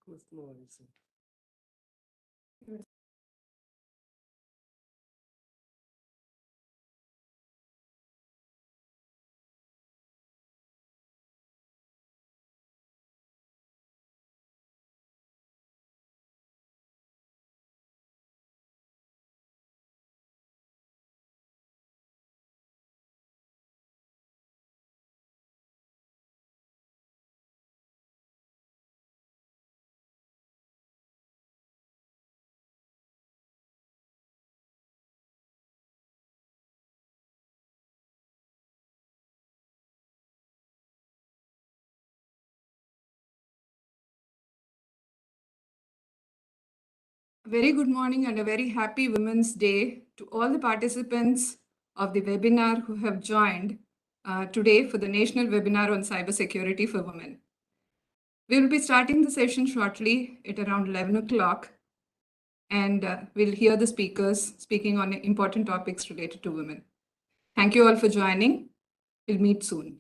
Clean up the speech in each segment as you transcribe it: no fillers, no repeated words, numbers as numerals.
customize. Very good morning and a very happy Women's Day to all the participants of the webinar who have joined today for the National Webinar on Cybersecurity for Women. We will be starting the session shortly at around 11 o'clock, and we'll hear the speakers speaking on important topics related to women. Thank you all for joining. We'll meet soon.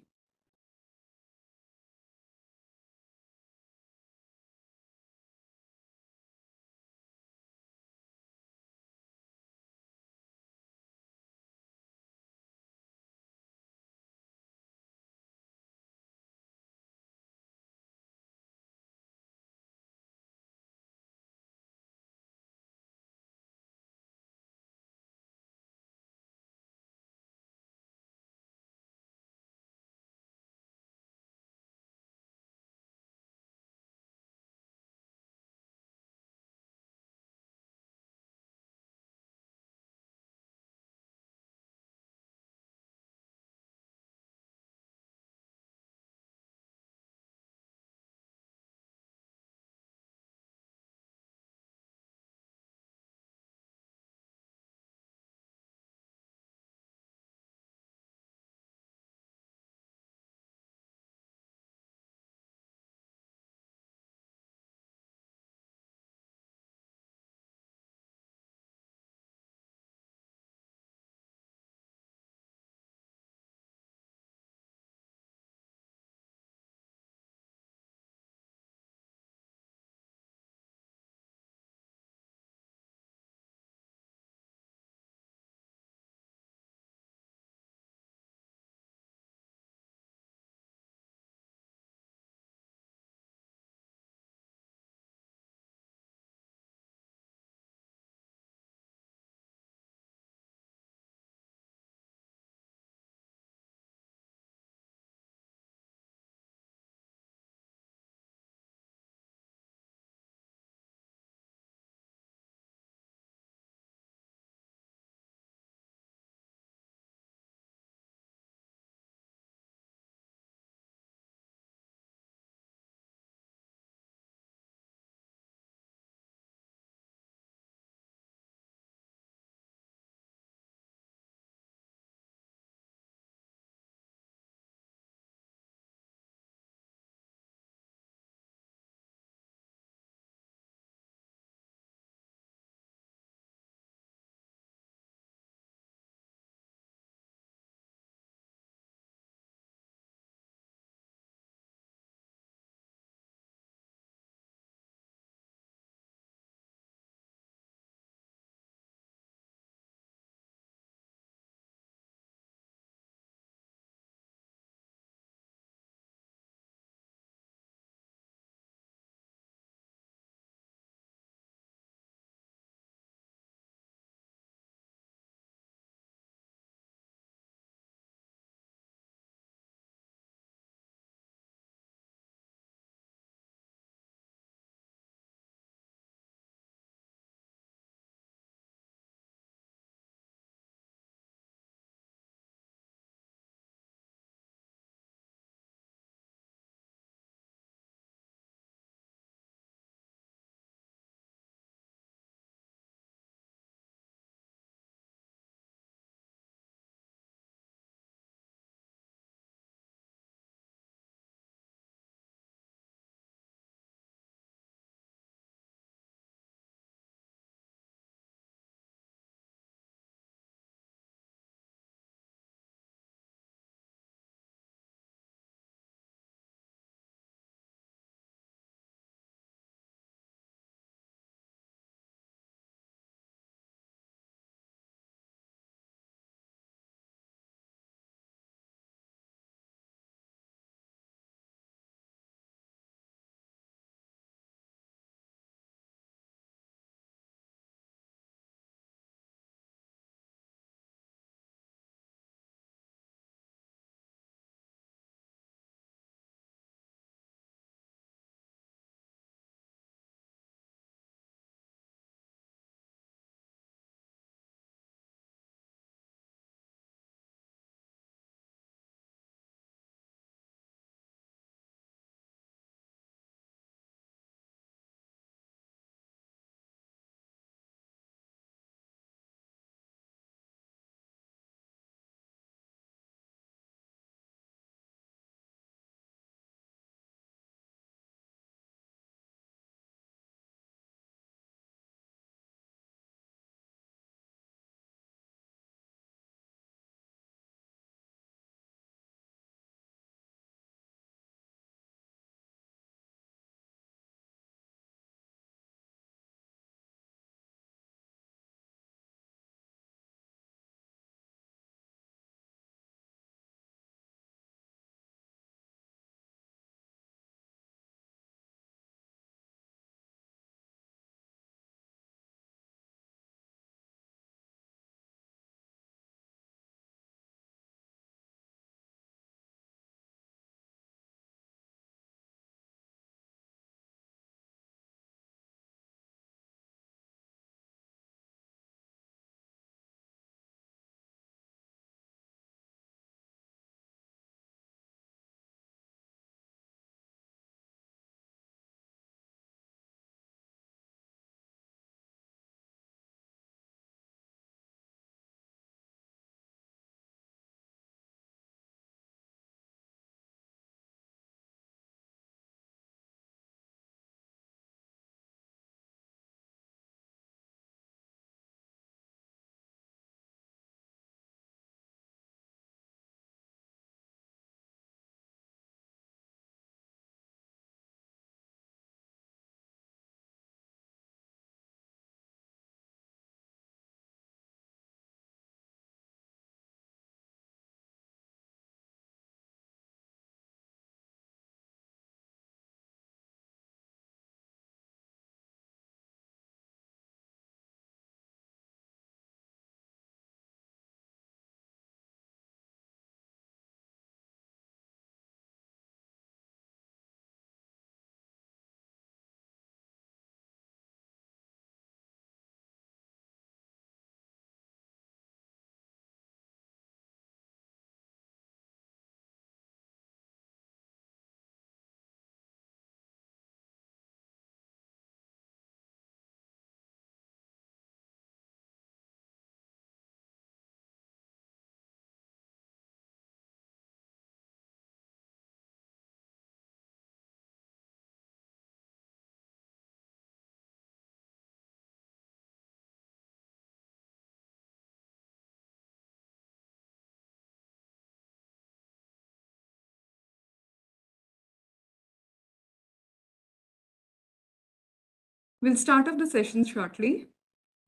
We'll start off the session shortly.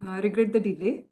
Regret the delay.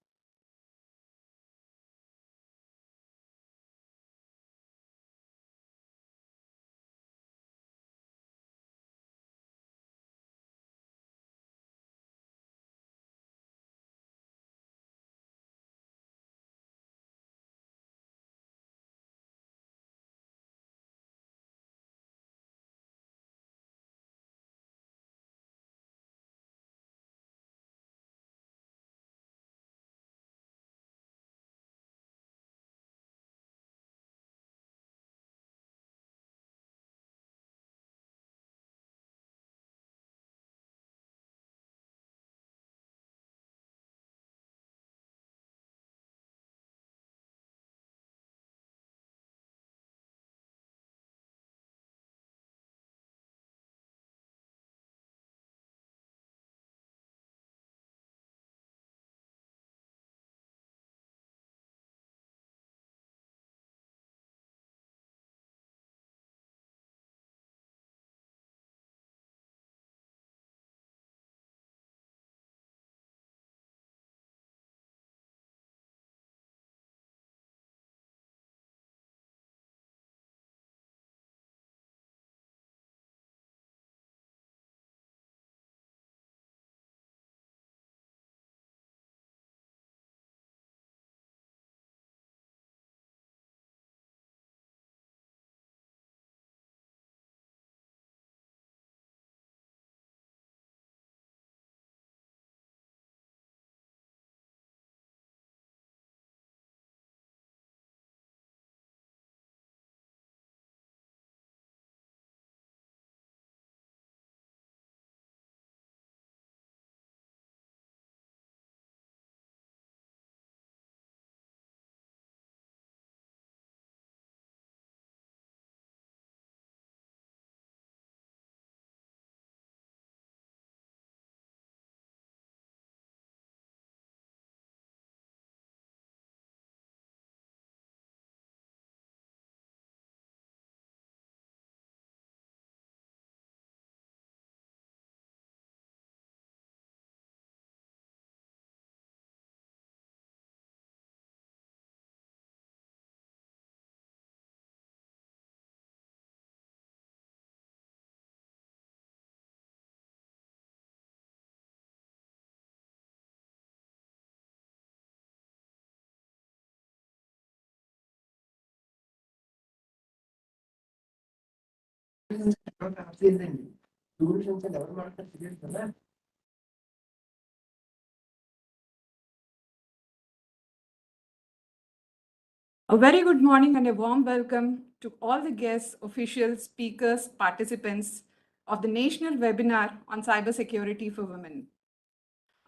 A very good morning and a warm welcome to all the guests, officials, speakers, participants of the National Webinar on Cybersecurity for Women.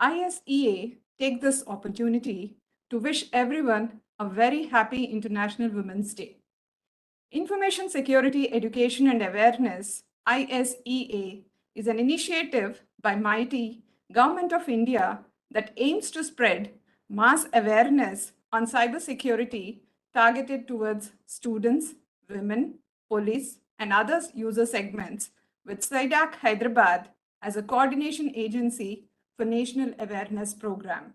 ISEA take this opportunity to wish everyone a very happy International Women's Day. Information Security Education and Awareness, ISEA, is an initiative by MITI, Government of India, that aims to spread mass awareness on cybersecurity targeted towards students, women, police, and other user segments, with SIDAC Hyderabad as a coordination agency for National Awareness Program.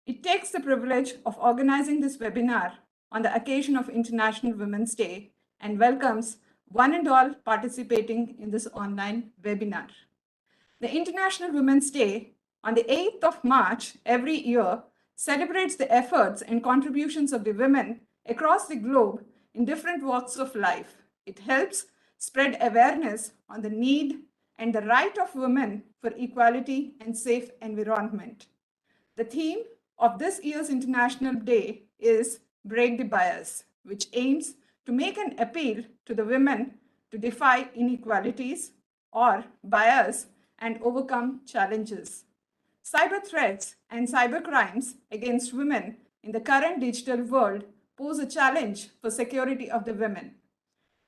It takes the privilege of organizing this webinar on the occasion of International Women's Day and welcomes one and all participating in this online webinar. The International Women's Day on the 8th of March every year celebrates the efforts and contributions of the women across the globe in different walks of life. It helps spread awareness on the need and the right of women for equality and safe environment. The theme of this year's International Day is Break the Bias, which aims to make an appeal to the women to defy inequalities or bias and overcome challenges. Cyber threats and cyber crimes against women in the current digital world pose a challenge for security of the women.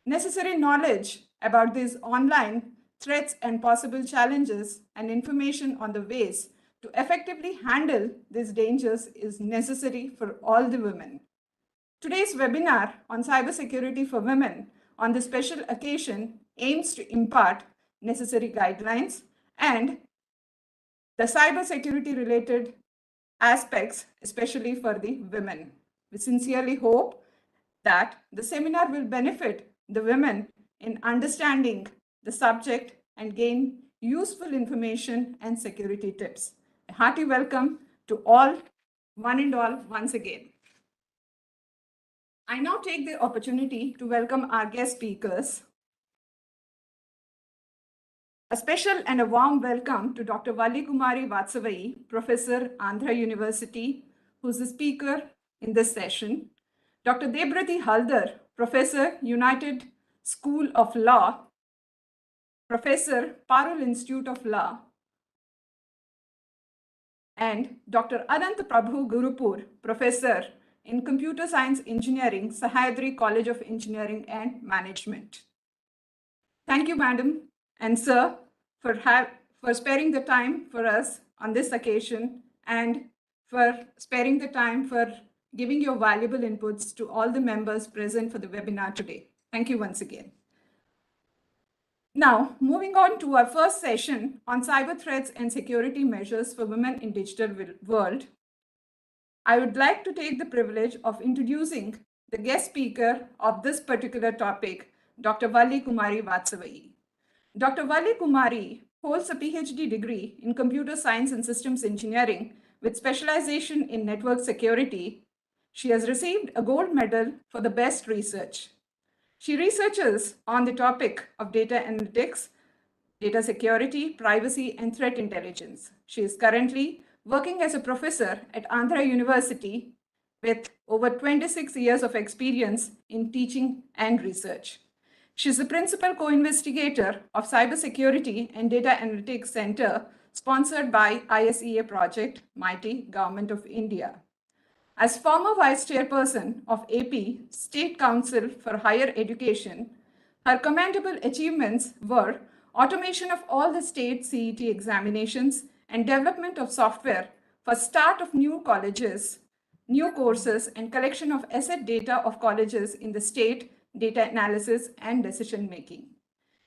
Necessary knowledge about these online threats and possible challenges and information on the ways to effectively handle these dangers is necessary for all the women. Today's webinar on cybersecurity for women on this special occasion aims to impart necessary guidelines and the cybersecurity related aspects, especially for the women. We sincerely hope that the seminar will benefit the women in understanding the subject and gain useful information and security tips. A hearty welcome to all, one and all, once again. I now take the opportunity to welcome our guest speakers. A special and a warm welcome to Dr. Valli Kumari Vatsavai, Professor, Andhra University, who's the speaker in this session. Dr. Debra Haldar, Professor, United School of Law, Professor, Parul Institute of Law, and Dr. Anant Prabhu Gurupur, Professor in Computer Science Engineering, Sahyadri College of Engineering and Management. Thank you, Madam and Sir, for sparing the time for us on this occasion and for sparing the time for giving your valuable inputs to all the members present for the webinar today. Thank you once again. Now, moving on to our first session on cyber threats and security measures for women in digital world, I would like to take the privilege of introducing the guest speaker of this particular topic, Dr. Valli Kumari Vatsavai. Dr. Valli Kumari holds a PhD degree in Computer Science and Systems Engineering with specialization in network security. She has received a gold medal for the best research. She researches on the topic of data analytics, data security, privacy, and threat intelligence. She is currently working as a professor at Andhra University with over 26 years of experience in teaching and research. She is the principal co-investigator of Cybersecurity and Data Analytics Center, sponsored by ISEA project, Mighty Government of India. As former Vice Chairperson of AP State Council for Higher Education, her commendable achievements were automation of all the state CET examinations and development of software for start of new colleges, new courses, and collection of asset data of colleges in the state, data analysis, and decision making.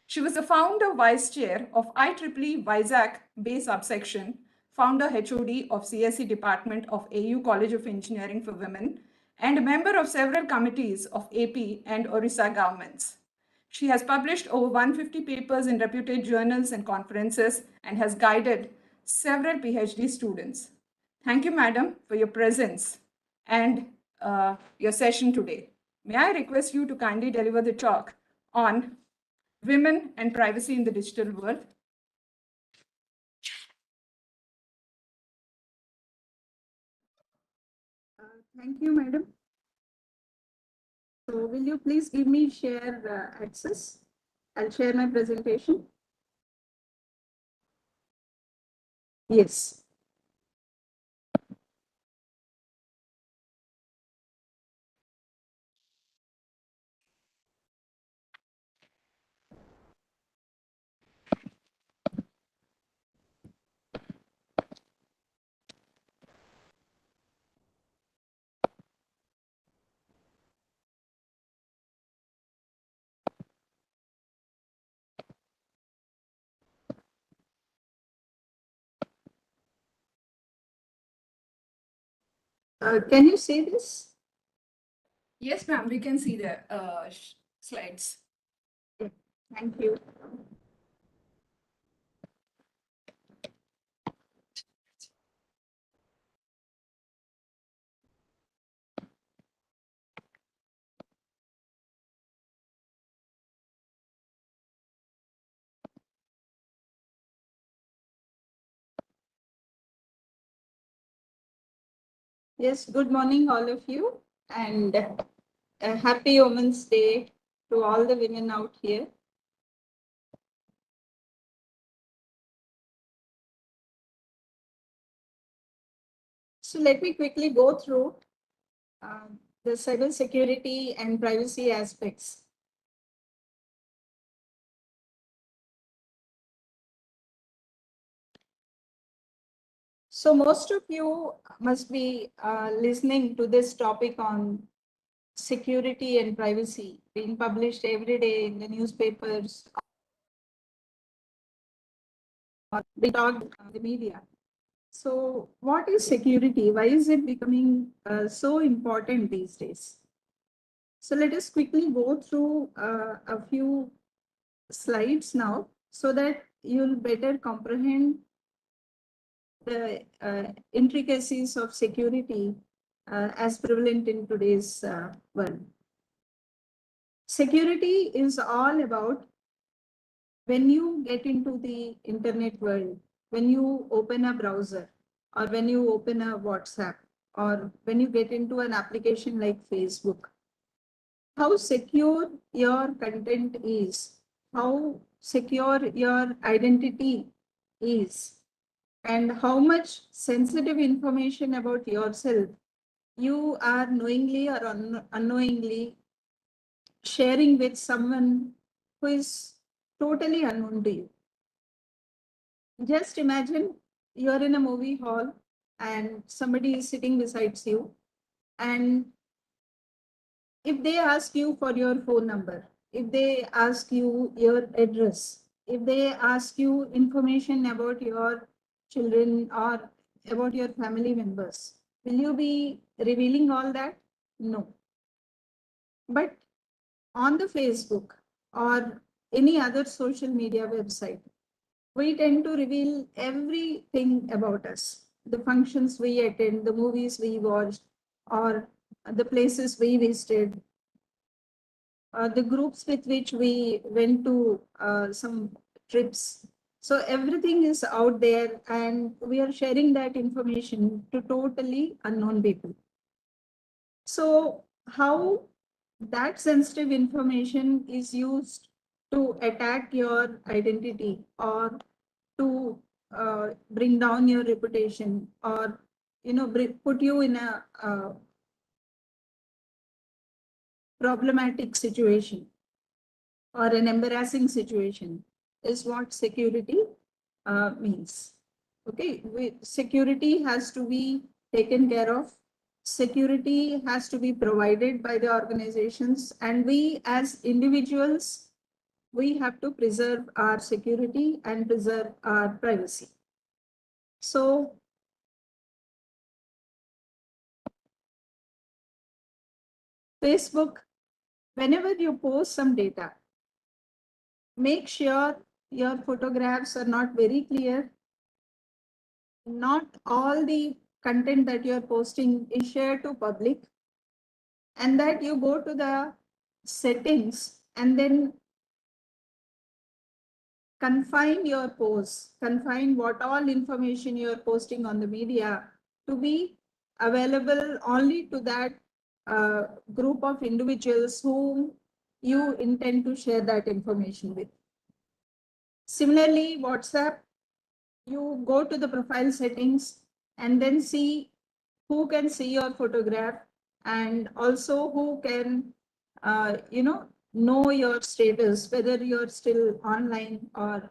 She was the founder vice chair of IEEE Vizag Bay subsection, founder HOD of CSE Department of AU College of Engineering for Women, and a member of several committees of AP and Orissa governments. She has published over 150 papers in reputed journals and conferences and has guided several PhD students. Thank you, Madam, for your presence and your session today. May I request you to kindly deliver the talk on women and privacy in the digital world? Thank you, madam. So will you please give me share access? I'll share my presentation. Yes. Can you see this? Yes, ma'am, we can see the slides. Thank you. Yes, good morning, all of you, and a happy Women's Day to all the women out here. So let me quickly go through the cybersecurity and privacy aspects. So most of you must be listening to this topic on security and privacy being published every day in the newspapers or being talked on the media. So what is security? Why is it becoming so important these days? So let us quickly go through a few slides now so that you'll better comprehend the intricacies of security as prevalent in today's world. Security is all about when you get into the internet world, when you open a browser, or when you open a WhatsApp, or when you get into an application like Facebook, how secure your content is, how secure your identity is, and how much sensitive information about yourself you are knowingly or unknowingly sharing with someone who is totally unknown to you. Just imagine you're in a movie hall and somebody is sitting beside you, and if they ask you for your phone number, if they ask you your address, if they ask you information about your children or about your family members, will you be revealing all that? No. But on the Facebook or any other social media website, we tend to reveal everything about us, the functions we attend, the movies we watched, or the places we visited, the groups with which we went to some trips. So everything is out there, and we are sharing that information to totally unknown people. So how that sensitive information is used to attack your identity or to bring down your reputation, or put you in a problematic situation or an embarrassing situation, is what security means. Okay, security has to be taken care of. Security has to be provided by the organizations, and we as individuals, we have to preserve our security and preserve our privacy. So Facebook, whenever you post some data, make sure your photographs are not very clear. Not all the content that you're posting is shared to public, and that you go to the settings and then confine your posts, confine what all information you're posting on the media to be available only to that group of individuals whom you intend to share that information with. Similarly, WhatsApp, you go to the profile settings and then see who can see your photograph, and also who can know your status, whether you're still online or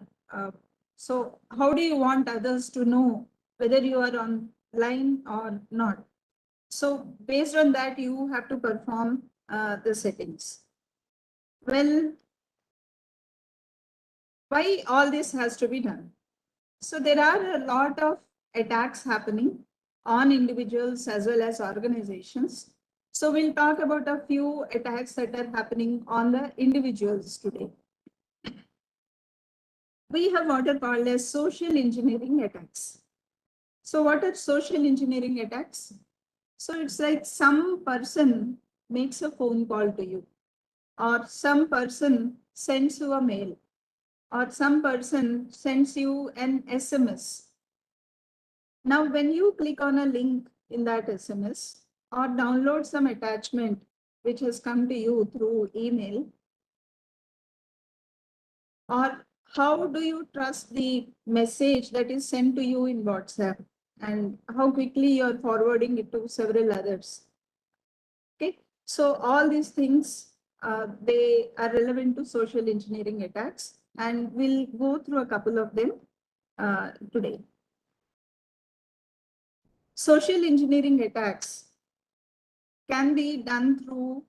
so how do you want others to know whether you are online or not? So based on that, you have to perform the settings. Well, why all this has to be done? So there are a lot of attacks happening on individuals as well as organizations. So we'll talk about a few attacks that are happening on the individuals today. We have what are called as social engineering attacks. So what are social engineering attacks? So it's like some person makes a phone call to you, or some person sends you a mail, or some person sends you an SMS. Now, when you click on a link in that SMS or download some attachment which has come to you through email, or how do you trust the message that is sent to you in WhatsApp, and how quickly you're forwarding it to several others? Okay, so all these things, they are relevant to social engineering attacks, and we'll go through a couple of them today. Social engineering attacks can be done through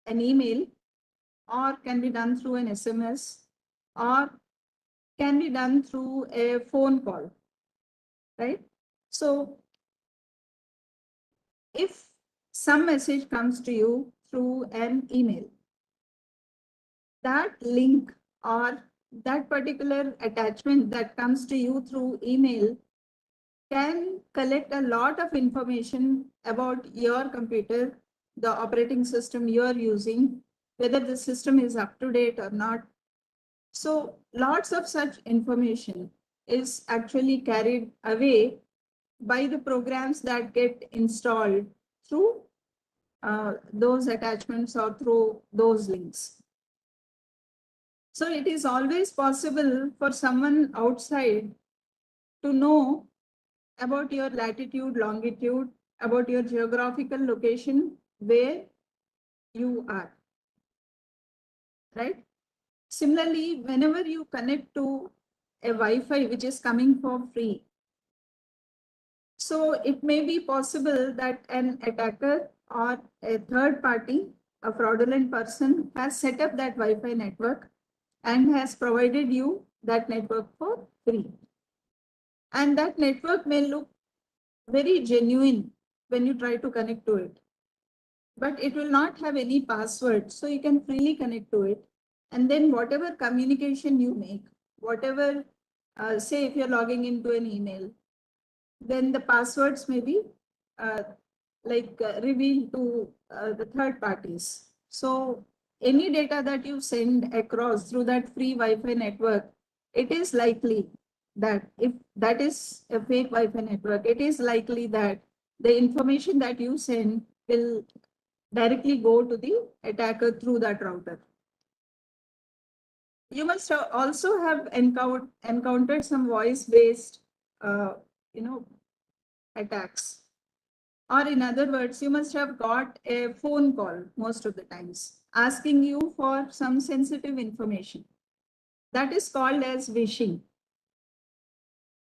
an email, or can be done through an SMS, or can be done through a phone call. right? So if some message comes to you through an email, that link or that particular attachment that comes to you through email can collect a lot of information about your computer, the operating system you're using, whether the system is up to date or not. So lots of such information is actually carried away by the programs that get installed through those attachments or through those links. So it is always possible for someone outside to know about your latitude, longitude, about your geographical location, where you are, right? Similarly, whenever you connect to a Wi-Fi which is coming for free, so it may be possible that an attacker or a third party, a fraudulent person, has set up that Wi-Fi network and has provided you that network for free. And that network may look very genuine when you try to connect to it, but it will not have any password. So you can freely connect to it. And then whatever communication you make, whatever, say if you're logging into an email, then the passwords may be revealed to the third parties. So any data that you send across through that free Wi-Fi network, it is likely that if that is a fake Wi-Fi network, it is likely that the information that you send will directly go to the attacker through that router. You must also have encountered some voice-based, uh, attacks. Or in other words, you must have got a phone call most of the times asking you for some sensitive information. That is called as phishing.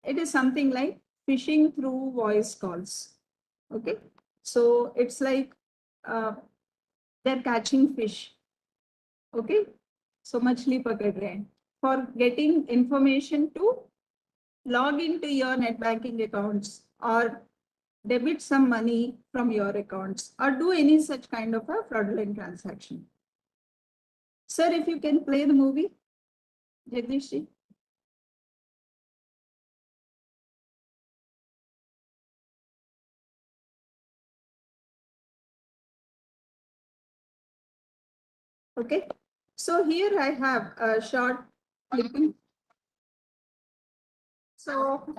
It is something like phishing through voice calls. Okay. So it's like they're catching fish. Okay. So machli pakad rahe for getting information to log into your net banking accounts or debit some money from your accounts or do any such kind of a fraudulent transaction. Sir, if you can play the movie, Jagdish ji. Okay. So here I have a short clipping. So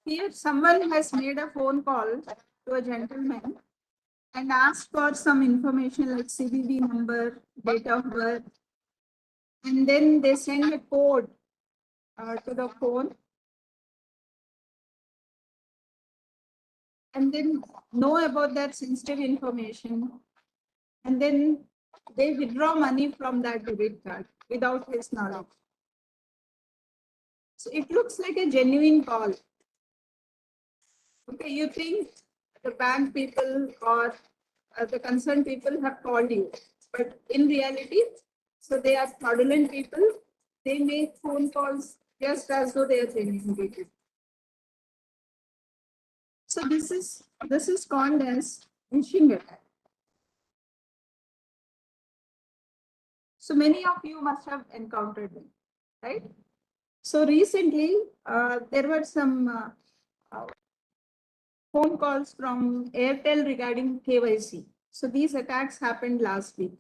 here someone has made a phone call to a gentleman and asked for some information like CVV number, date of birth, and then they send a code to the phone and then know about that sensitive information, and then they withdraw money from that debit card without his knowledge. So it looks like a genuine call. Okay, you think the bank people or the concerned people have called you, but in reality, so they are fraudulent people. They make phone calls just as though they are genuine people. So this is called as phishing attack. So many of you must have encountered them, right? So recently, there were some phone calls from Airtel regarding KYC. So these attacks happened last week.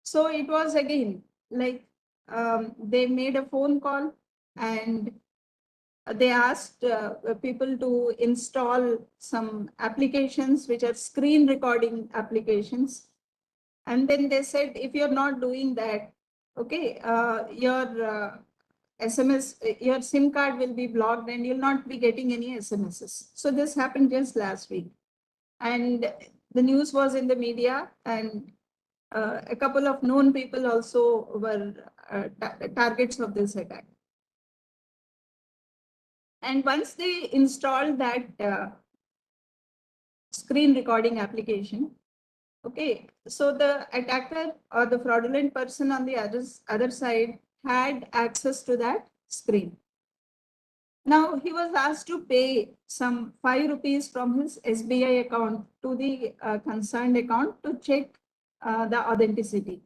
So it was again like they made a phone call and they asked people to install some applications which are screen recording applications. And then they said, if you're not doing that, okay, your SMS, your SIM card will be blocked and you'll not be getting any SMSs. So this happened just last week. And the news was in the media, and a couple of known people also were targets of this attack. And once they installed that screen recording application, okay, so the attacker or the fraudulent person on the other side had access to that screen. Now he was asked to pay some 5 rupees from his SBI account to the concerned account to check the authenticity.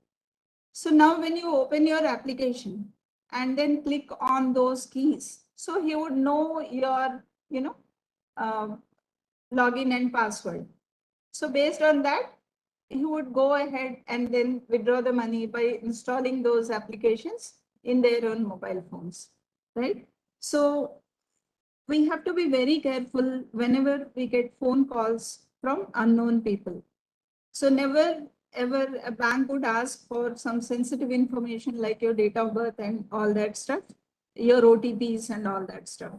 So now when you open your application and then click on those keys, so he would know your, uh, login and password. So based on that, he would go ahead and then withdraw the money by installing those applications in their own mobile phones, right? So we have to be very careful whenever we get phone calls from unknown people. So never ever a bank would ask for some sensitive information like your date of birth and all that stuff, your OTPs and all that stuff.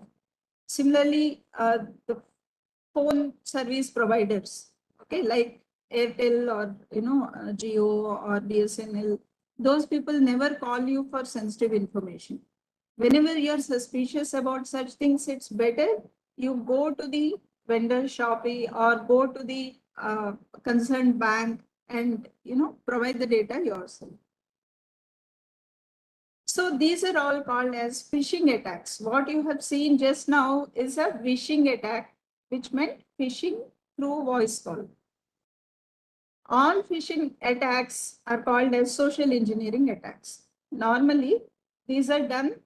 Similarly, the phone service providers, okay, like Airtel or Jio or BSNL, those people never call you for sensitive information. Whenever you're suspicious about such things, it's better you go to the vendor Shopee or go to the concerned bank and provide the data yourself. So these are all called as phishing attacks. What you have seen just now is a phishing attack, which meant phishing through voice call. All phishing attacks are called as social engineering attacks. Normally, these are done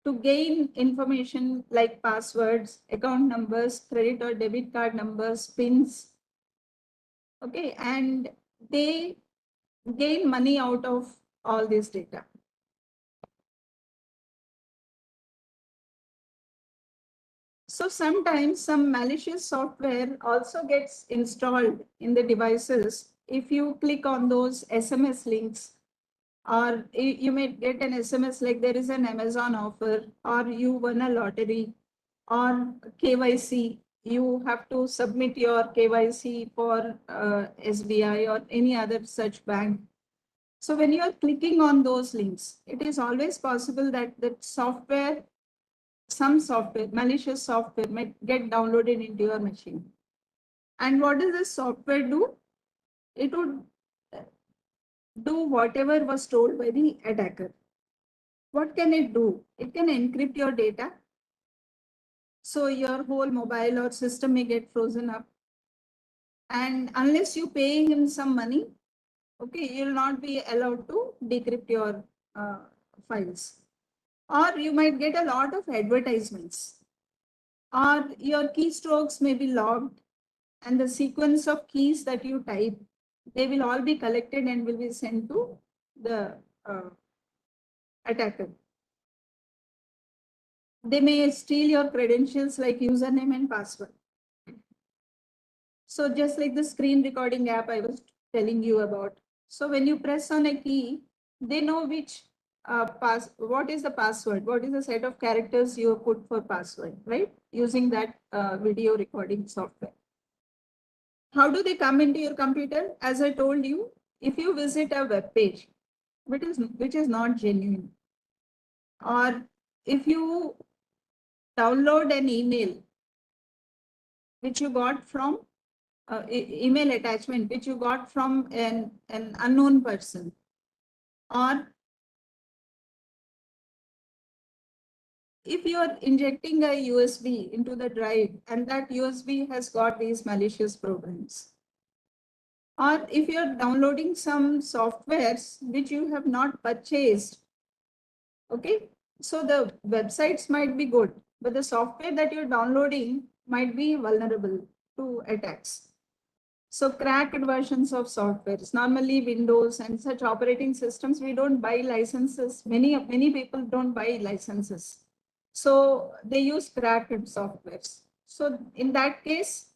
to gain information like passwords, account numbers, credit or debit card numbers, pins. Okay, and they gain money out of all this data. So sometimes some malicious software also gets installed in the devices. If you click on those SMS links, or you may get an SMS like there is an Amazon offer, or you won a lottery, or KYC, you have to submit your KYC for SBI or any other such bank. So when you are clicking on those links, it is always possible that some software, malicious software might get downloaded into your machine. And what does this software do? It would do whatever was told by the attacker. What can it do? It can encrypt your data. So your whole mobile or system may get frozen up. And unless you pay him some money, okay, you'll not be allowed to decrypt your files. Or you might get a lot of advertisements. Or your keystrokes may be logged, and the sequence of keys that you type, they will all be collected and will be sent to the attacker. They may steal your credentials like username and password. So just like the screen recording app I was telling you about. So when you press on a key, they know which what is the password, what is the set of characters you put for password, right? Using that video recording software. How do they come into your computer? As I told you, if you visit a web page, which is not genuine, or if you download an email which you got from email attachment which you got from an unknown person, or if you are injecting a USB into the drive and that USB has got these malicious programs, or if you're downloading some softwares which you have not purchased, okay, so the websites might be good, but the software that you're downloading might be vulnerable to attacks. So cracked versions of softwares, normally Windows and such operating systems, we don't buy licenses. Many people don't buy licenses. So they use cracked softwares. So in that case,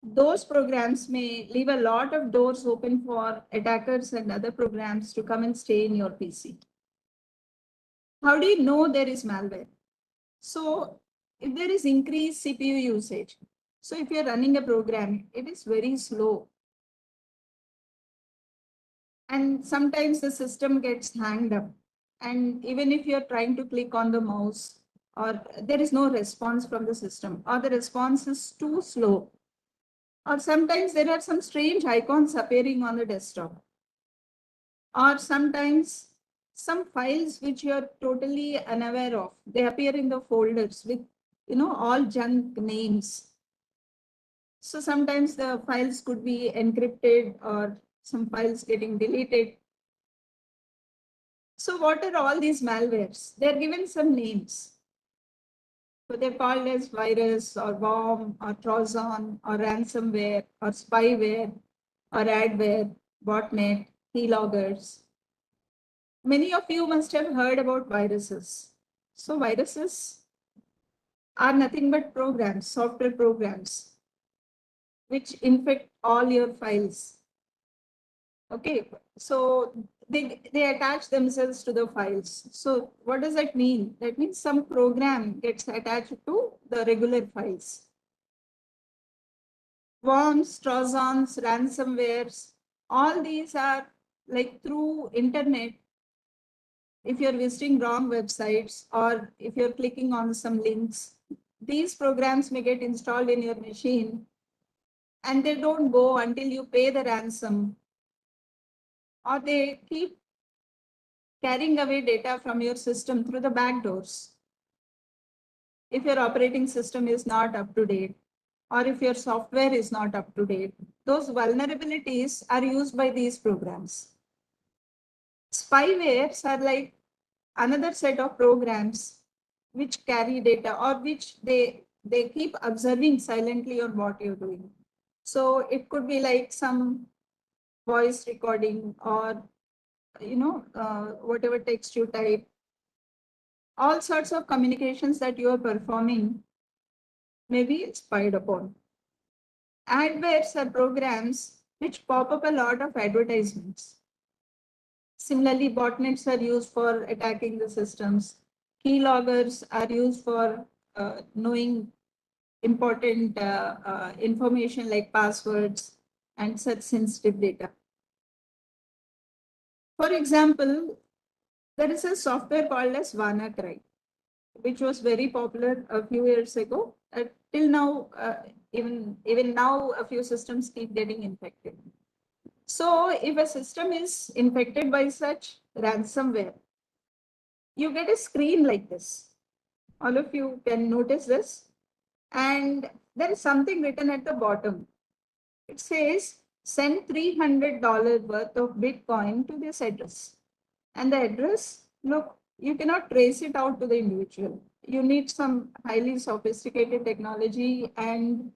those programs may leave a lot of doors open for attackers and other programs to come and stay in your PC. How do you know there is malware? So if there is increased CPU usage, so if you're running a program, it is very slow. And sometimes the system gets hanged up. And even if you're trying to click on the mouse, or there is no response from the system, or the response is too slow, or sometimes there are some strange icons appearing on the desktop, or sometimes some files which you're totally unaware of. They appear in the folders with, all junk names. So sometimes the files could be encrypted or some files getting deleted. So what are all these malwares? They're given some names. So they're called as virus or worm or Trojan or ransomware or spyware or adware, botnet, keyloggers. Many of you must have heard about viruses. So viruses are nothing but programs, software programs, which infect all your files. Okay, so they attach themselves to the files. So what does that mean? That means some program gets attached to the regular files. Worms, trojans, ransomwares, all these are like through internet. If you're visiting wrong websites or if you're clicking on some links, these programs may get installed in your machine and they don't go until you pay the ransom, or they keep carrying away data from your system through the back doors. If your operating system is not up to date, or if your software is not up to date, those vulnerabilities are used by these programs. Spywares are like another set of programs which carry data or which they keep observing silently on what you're doing. So it could be like some voice recording or whatever text you type, all sorts of communications that you are performing may be spied upon. Adwares are programs which pop up a lot of advertisements. Similarly, botnets are used for attacking the systems. Keyloggers are used for knowing important information like passwords and such sensitive data. For example, there is a software called as WannaCry, which was very popular a few years ago. Till now, even now, a few systems keep getting infected. So if a system is infected by such ransomware, you get a screen like this. All of you can notice this. And there is something written at the bottom. It says, send $300 worth of Bitcoin to this address. And the address, look, you cannot trace it out to the individual. You need some highly sophisticated technology and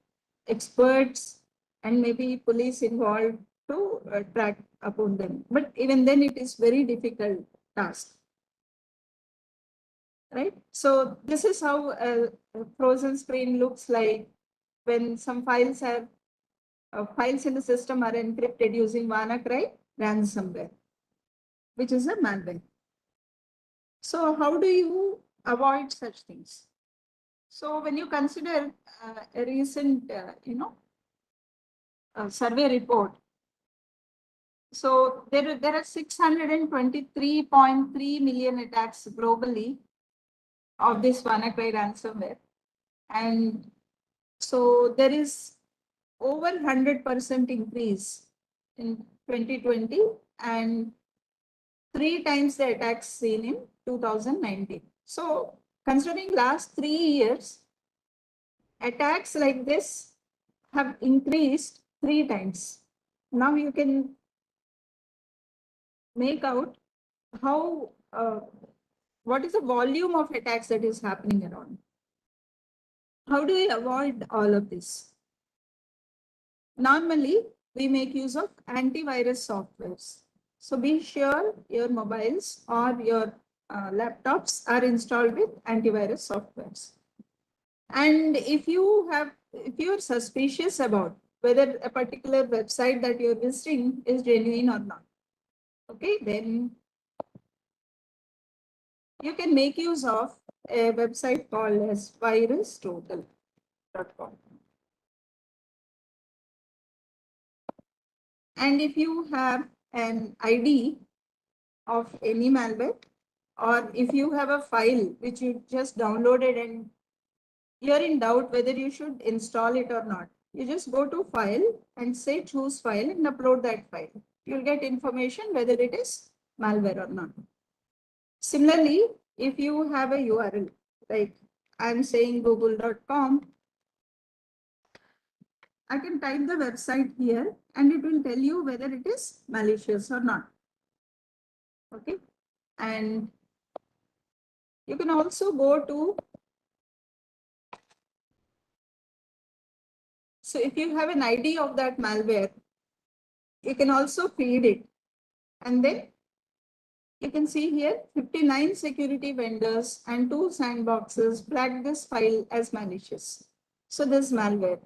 experts and maybe police involved to track upon them. But even then, it is very difficult task. Right? So this is how a frozen screen looks like when some files are files in the system are encrypted using WannaCry ransomware, which is a malware. So how do you avoid such things? So when you consider a recent, survey report, so there are 623.3 million attacks globally of this WannaCry ransomware, and so there is over 100% increase in 2020 and 3 times the attacks seen in 2019. So considering last 3 years, attacks like this have increased 3 times. Now you can make out how what is the volume of attacks that is happening around. How do we avoid all of this? Normally, we make use of antivirus softwares. So be sure your mobiles or your laptops are installed with antivirus softwares. And if you're suspicious about whether a particular website that you're visiting is genuine or not, okay, then you can make use of a website called as virustotal.com. And if you have an ID of any malware, or if you have a file which you just downloaded and you're in doubt whether you should install it or not, you just go to file and say choose file and upload that file. You'll get information whether it is malware or not. Similarly, if you have a URL, like I'm saying google.com, I can type the website here and it will tell you whether it is malicious or not. Okay. And you can also go to, so if you have an ID of that malware, you can also feed it. And then you can see here 59 security vendors and 2 sandboxes flagged this file as malicious. So this malware.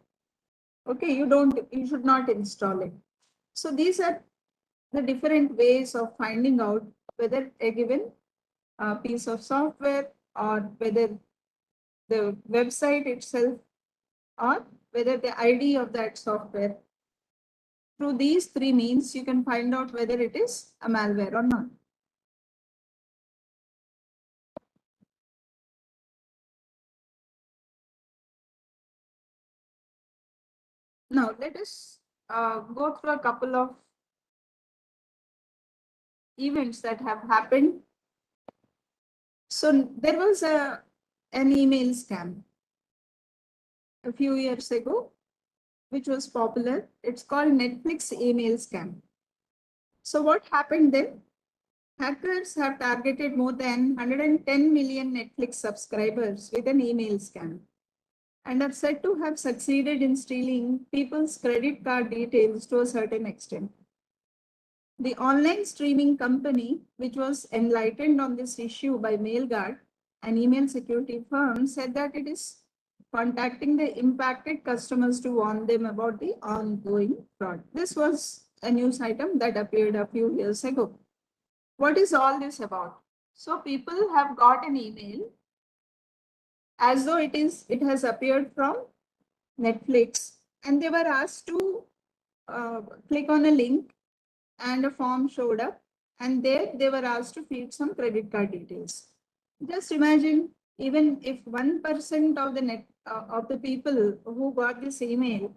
Okay, you should not install it. So these are the different ways of finding out whether a given piece of software or whether the website itself or whether the ID of that software. Through these 3 means, you can find out whether it is a malware or not. Now, let us go through a couple of events that have happened. So there was an email scam a few years ago, which was popular. It's called Netflix email scam. So what happened then? Hackers have targeted more than 110 million Netflix subscribers with an email scam and are said to have succeeded in stealing people's credit card details to a certain extent. The online streaming company, which was enlightened on this issue by MailGuard, an email security firm, said that it is contacting the impacted customers to warn them about the ongoing fraud. This was a news item that appeared a few years ago. What is all this about? So people have got an email as though it has appeared from Netflix, and they were asked to click on a link, and a form showed up, and there they were asked to feed some credit card details. Just imagine, even if 1% of the people who got this email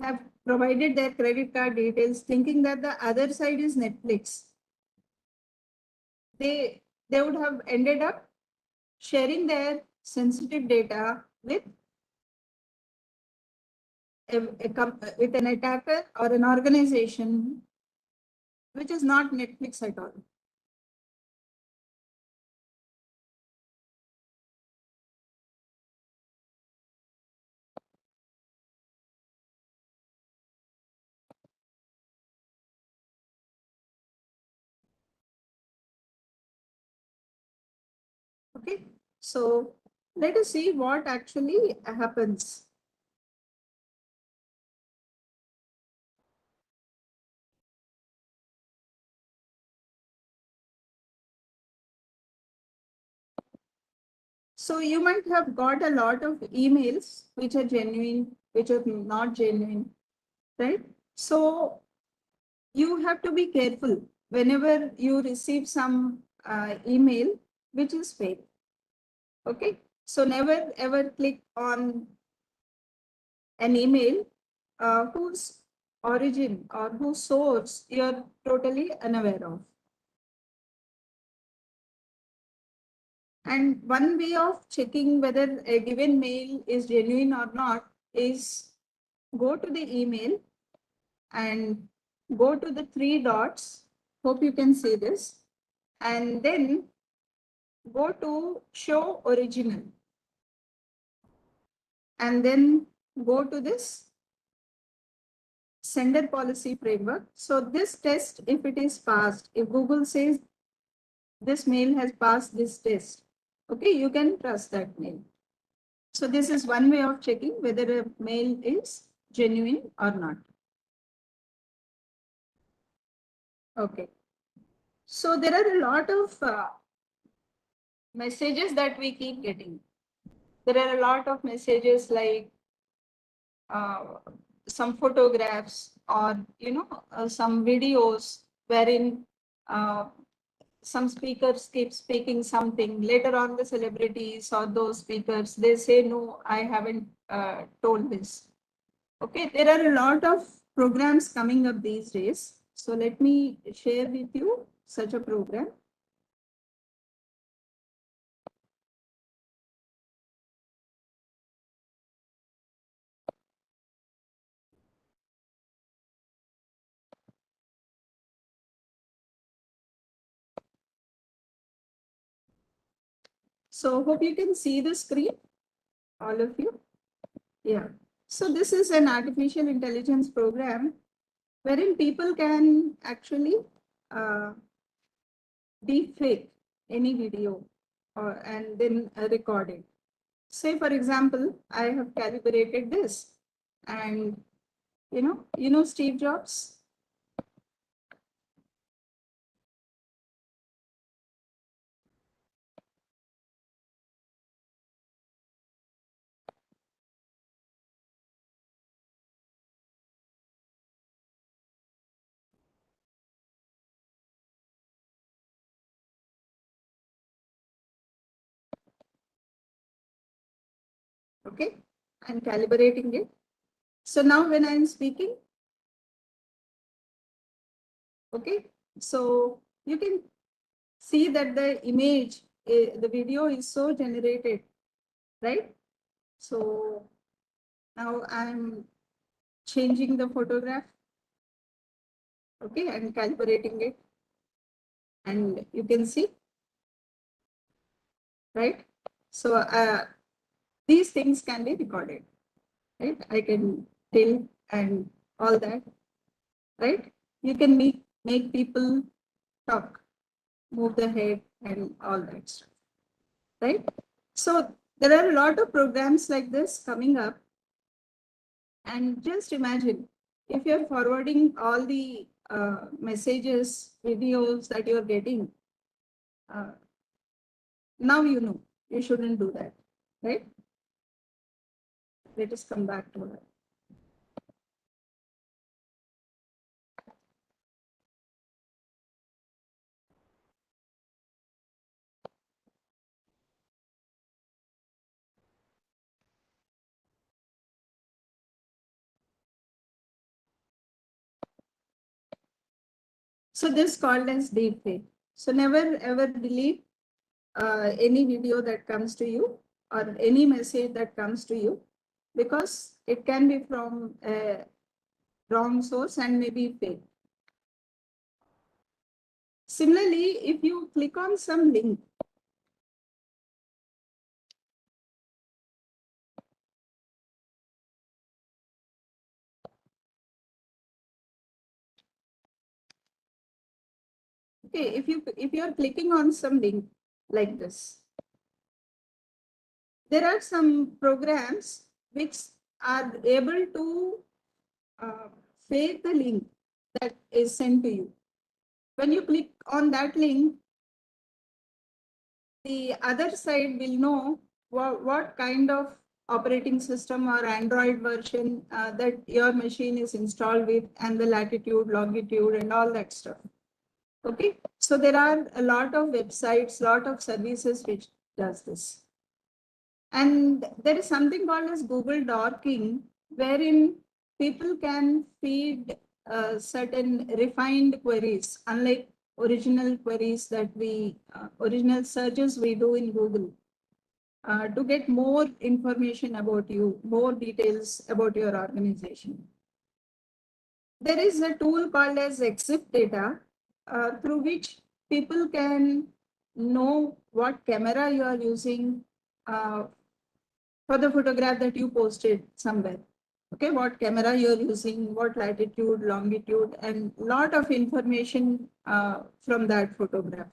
have provided their credit card details, thinking that the other side is Netflix, they would have ended up sharing their sensitive data with with an attacker or an organization which is not Netflix at all. Okay, so let us see what actually happens. So you might have got a lot of emails which are genuine, which are not genuine, right? So you have to be careful whenever you receive some email which is fake. Okay, so never ever click on an email whose origin or whose source you're totally unaware of. And one way of checking whether a given mail is genuine or not is go to the email and go to the 3 dots. Hope you can see this. And then go to show original. And then go to this sender policy framework. So this test, if it is passed, if Google says this mail has passed this test, okay, you can trust that mail. So this is one way of checking whether a mail is genuine or not. Okay. So there are a lot of messages that we keep getting. There are a lot of messages like some photographs or some videos wherein some speakers keep speaking something. Later on, the celebrities or those speakers, they say, no, I haven't told this. Okay, there are a lot of programs coming up these days. So let me share with you such a program. So hope you can see the screen, all of you. Yeah. So this is an artificial intelligence program wherein people can actually deepfake any video and then record it. Say, for example, I have calibrated this, and you know Steve Jobs. Okay, I'm calibrating it. So now when I'm speaking, okay, so you can see that the image, the video is so generated, right? So now I'm changing the photograph. Okay, I'm calibrating it, and you can see, right? So these things can be recorded, right? I can tell and all that, right? You can make people talk, move the head and all that stuff, right? So there are a lot of programs like this coming up. And just imagine if you're forwarding all the messages, videos that you're getting, now you know you shouldn't do that, right? Let us come back to that. So this is called as deepfake. So never ever delete any video that comes to you or any message that comes to you, because it can be from a wrong source and maybe fake. Similarly, if you click on some link, okay, if you're clicking on some link like this, there are some programs which are able to fake the link that is sent to you. When you click on that link, the other side will know what kind of operating system or Android version that your machine is installed with, and the latitude, longitude, and all that stuff. Okay, so there are a lot of websites, lot of services which does this. And there is something called as Google Dorking, wherein people can feed certain refined queries, unlike original queries that original searches we do in Google, to get more information about you, more details about your organization. There is a tool called as Cissp data, through which people can know what camera you are using for the photograph that you posted somewhere. Okay, what camera you're using, what latitude, longitude, and lot of information from that photograph.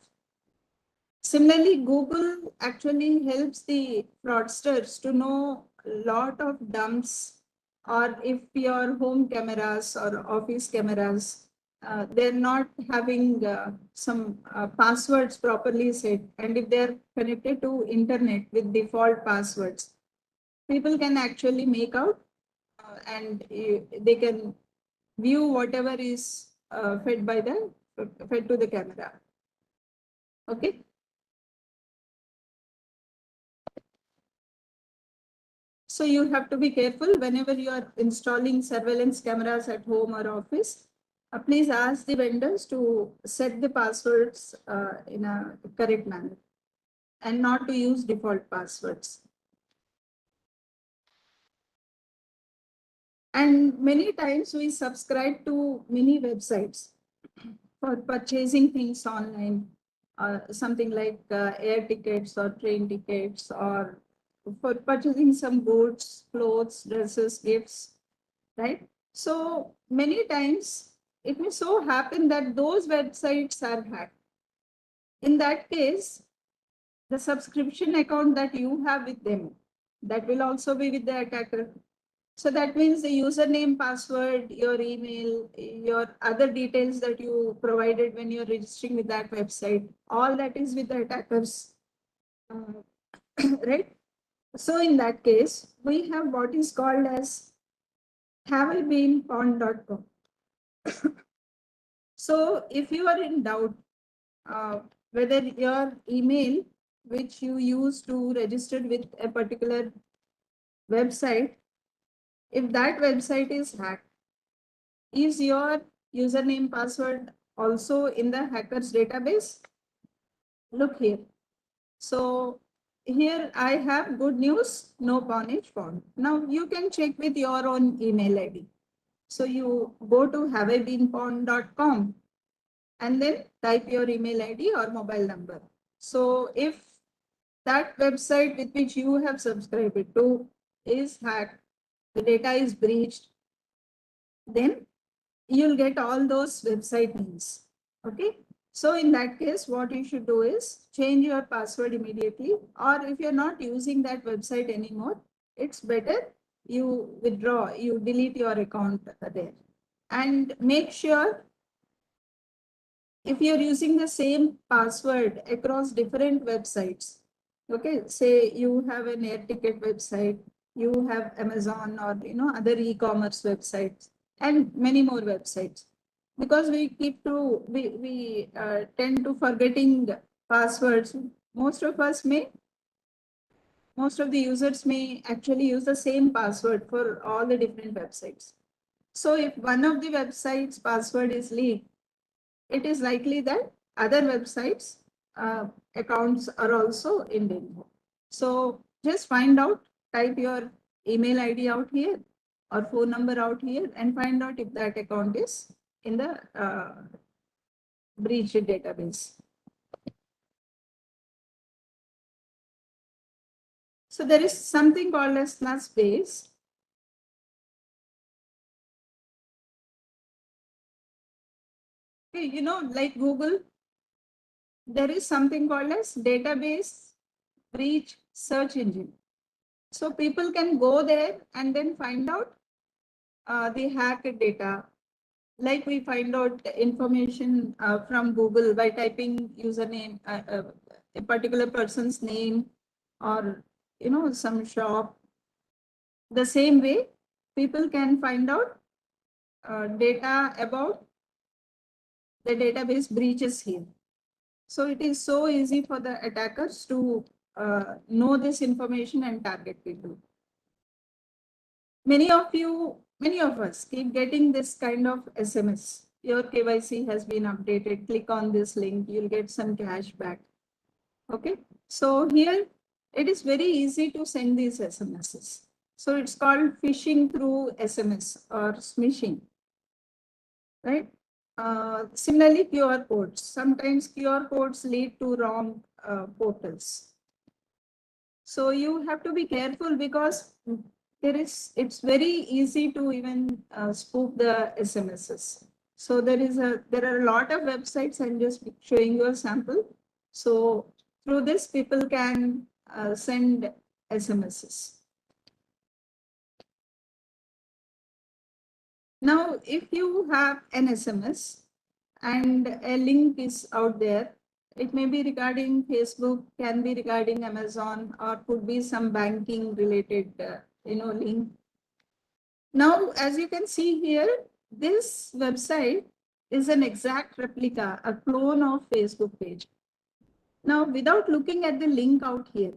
Similarly, Google actually helps the fraudsters to know a lot of dumps, or if your home cameras or office cameras, they're not having some passwords properly set, and if they're connected to internet with default passwords, people can actually make out and they can view whatever is fed to the camera. Okay. So you have to be careful whenever you are installing surveillance cameras at home or office. Please ask the vendors to set the passwords in a correct manner and not to use default passwords. And many times we subscribe to many websites for purchasing things online, something like air tickets or train tickets, or for purchasing some goods, clothes, dresses, gifts, right? So many times it may so happen that those websites are hacked. In that case, the subscription account that you have with them, that will also be with the attacker. So that means the username, password, your email, your other details that you provided when you're registering with that website, all that is with the attackers, right? So in that case, we have what is called as haveibeenpawned.com. So if you are in doubt whether your email, which you use to register with a particular website, if that website is hacked, is your username, password also in the hacker's database? Look here. So here I have good news, no pawnage found. Now you can check with your own email ID. So you go to haveibeenpawned.com and then type your email ID or mobile number. So if that website with which you have subscribed to is hacked, the data is breached, then you'll get all those website names. Okay. So in that case, what you should do is change your password immediately, or if you're not using that website anymore, it's better you withdraw, you delete your account there. And make sure if you're using the same password across different websites, okay, say you have an air ticket website, you have Amazon or other e-commerce websites and many more websites, because we tend to forgetting passwords. Most of the users may actually use the same password for all the different websites. So if one of the websites password is leaked, it is likely that other websites accounts are also in danger. So just find out, type your email ID out here or phone number out here and find out if that account is in the breached database. So there is something called as base. Okay, like Google, there is something called as database breach search engine. So people can go there and then find out the hacked data. Like we find out information from Google by typing username, a particular person's name, or some shop. The same way, people can find out data about the database breaches here. So it is so easy for the attackers to know this information and target people. Many of us keep getting this kind of SMS. Your KYC has been updated. Click on this link, you'll get some cash back. Okay. So here it is very easy to send these SMSs. So it's called phishing through SMS or smishing, right? Similarly, QR codes. Sometimes QR codes lead to wrong portals. So you have to be careful, because it's very easy to even spoof the SMSs. So there are a lot of websites. I'm just showing you a sample. So through this, people can send SMSs. Now, if you have an SMS and a link is out there, it may be regarding Facebook, can be regarding Amazon, or could be some banking related, link. Now, as you can see here, this website is an exact replica, a clone of Facebook page. Now, without looking at the link out here,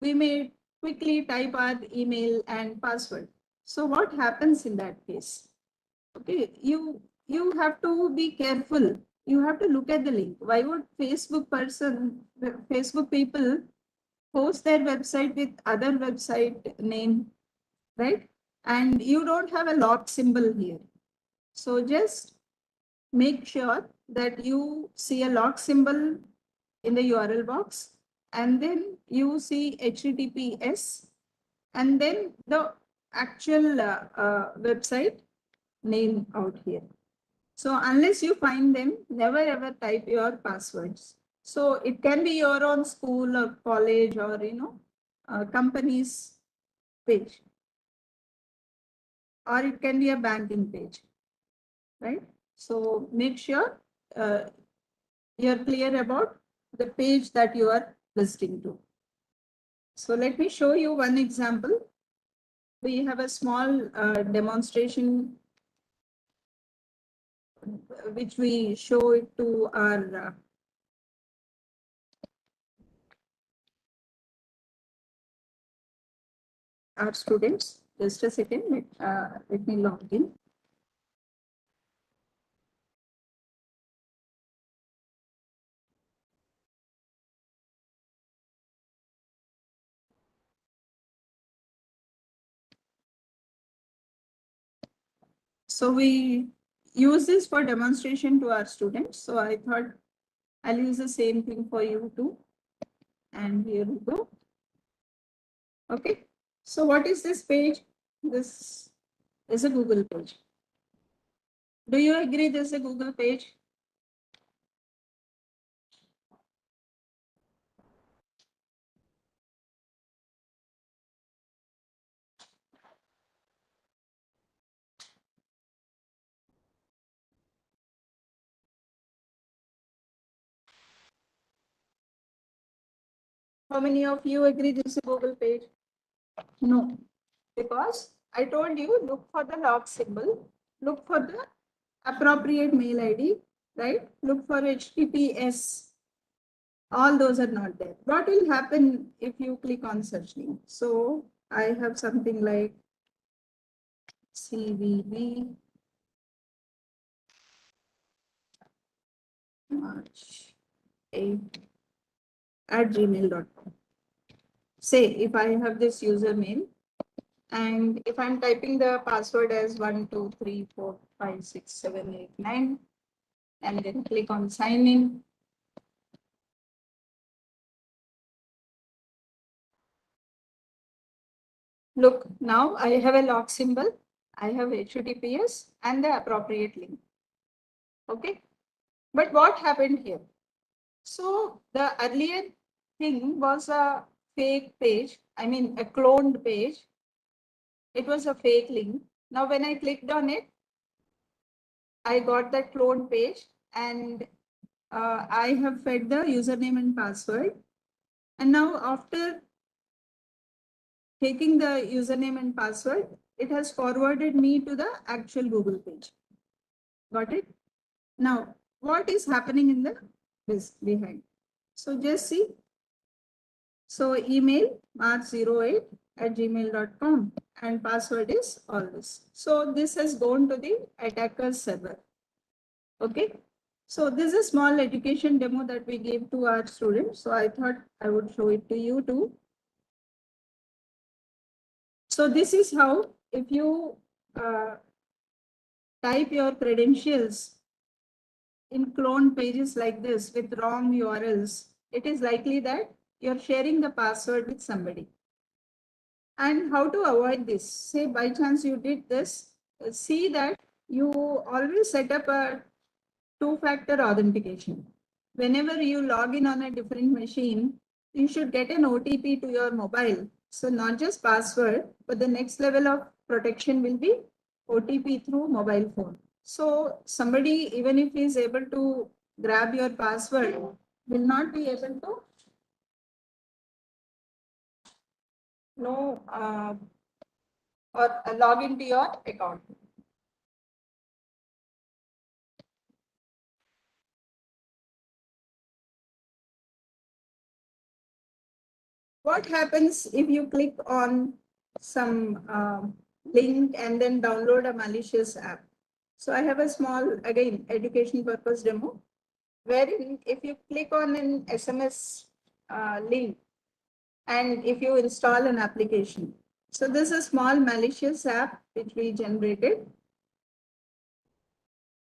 we may quickly type our email and password. So what happens in that case? Okay, you have to be careful. You have to look at the link. Why would Facebook people host their website with other website name, right? And you don't have a lock symbol here. So just make sure that you see a lock symbol in the URL box, and then you see HTTPS, and then the actual website name out here. So unless you find them, never ever type your passwords. So it can be your own school or college or company's page, or it can be a banking page, right? So make sure you're clear about the page that you are visiting to. So let me show you one example. We have a small demonstration which we show it to our students. Just a second, let me log in. So we use this for demonstration to our students. So I thought I'll use the same thing for you too. And here we go. Okay. So what is this page? This is a Google page. Do you agree this is a Google page? How many of you agree this is a Google page? No, because I told you look for the log symbol, look for the appropriate mail ID, right? Look for HTTPS. All those are not there. What will happen if you click on search link? So I have something like CVV March 8 at gmail.com. Say if I have this username, and if I'm typing the password as 1, 2, 3, 4, 5, 6, 7, 8, 9, and then click on sign in. Look, now I have a log symbol, I have HTTPS and the appropriate link. Okay. But what happened here? So the earlier thing was a fake page, I mean a cloned page. It was a fake link. Now when I clicked on it, I got that cloned page, and I have fed the username and password. And now after taking the username and password, it has forwarded me to the actual Google page. Got it? Now, what is happening in this behind? So just see. So email march08@gmail.com and password is all this. So this has gone to the attacker's server. Okay. So this is a small education demo that we gave to our students. So I thought I would show it to you too. So this is how, if you type your credentials in cloned pages like this with wrong URLs, it is likely that you're sharing the password with somebody. And how to avoid this? Say by chance you did this, see that you always set up a two-factor authentication. Whenever you log in on a different machine, you should get an OTP to your mobile. So not just password, but the next level of protection will be OTP through mobile phone. So somebody, even if he is able to grab your password, will not be able to know or log into your account. What happens if you click on some link and then download a malicious app? So I have a small, again, education purpose demo, wherein if you click on an SMS link and if you install an application. So this is a small malicious app which we generated.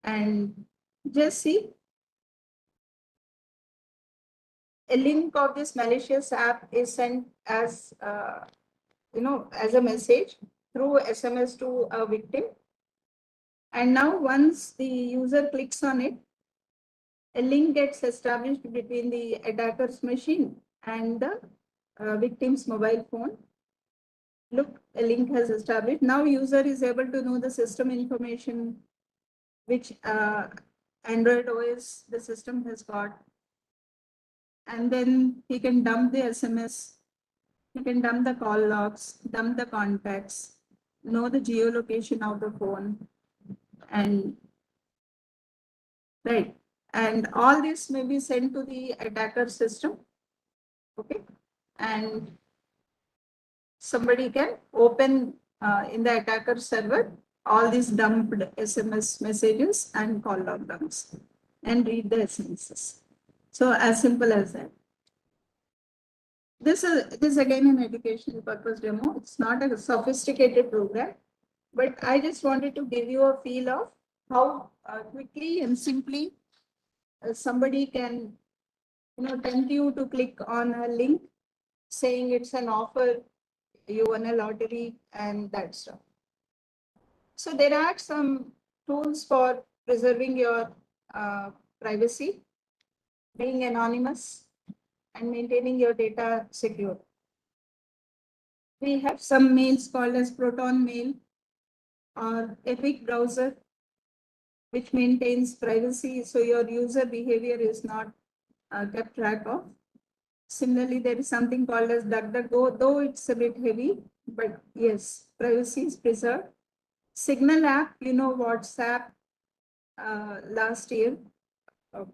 And just see, a link of this malicious app is sent as, as a message through SMS to a victim. And now once the user clicks on it, a link gets established between the attacker's machine and the victim's mobile phone. Look, a link has established. Now user is able to know the system information, which Android OS the system has got. And then he can dump the SMS, he can dump the call logs, dump the contacts, know the geolocation of the phone, and right. And all this may be sent to the attacker system. Okay. And somebody can open in the attacker server all these dumped SMS messages and call log dumps and read the SMSs. So as simple as that. This is again an educational purpose demo. It's not a sophisticated program, but I just wanted to give you a feel of how quickly and simply somebody can, tempt you to click on a link saying it's an offer, you won a lottery, and that stuff. So there are some tools for preserving your privacy, being anonymous, and maintaining your data secure. We have some mails called as Proton Mail or Epic Browser, which maintains privacy, so your user behavior is not kept track of. Similarly, there is something called as DuckDuckGo, though it's a bit heavy, but yes, privacy is preserved. Signal app, WhatsApp, last year,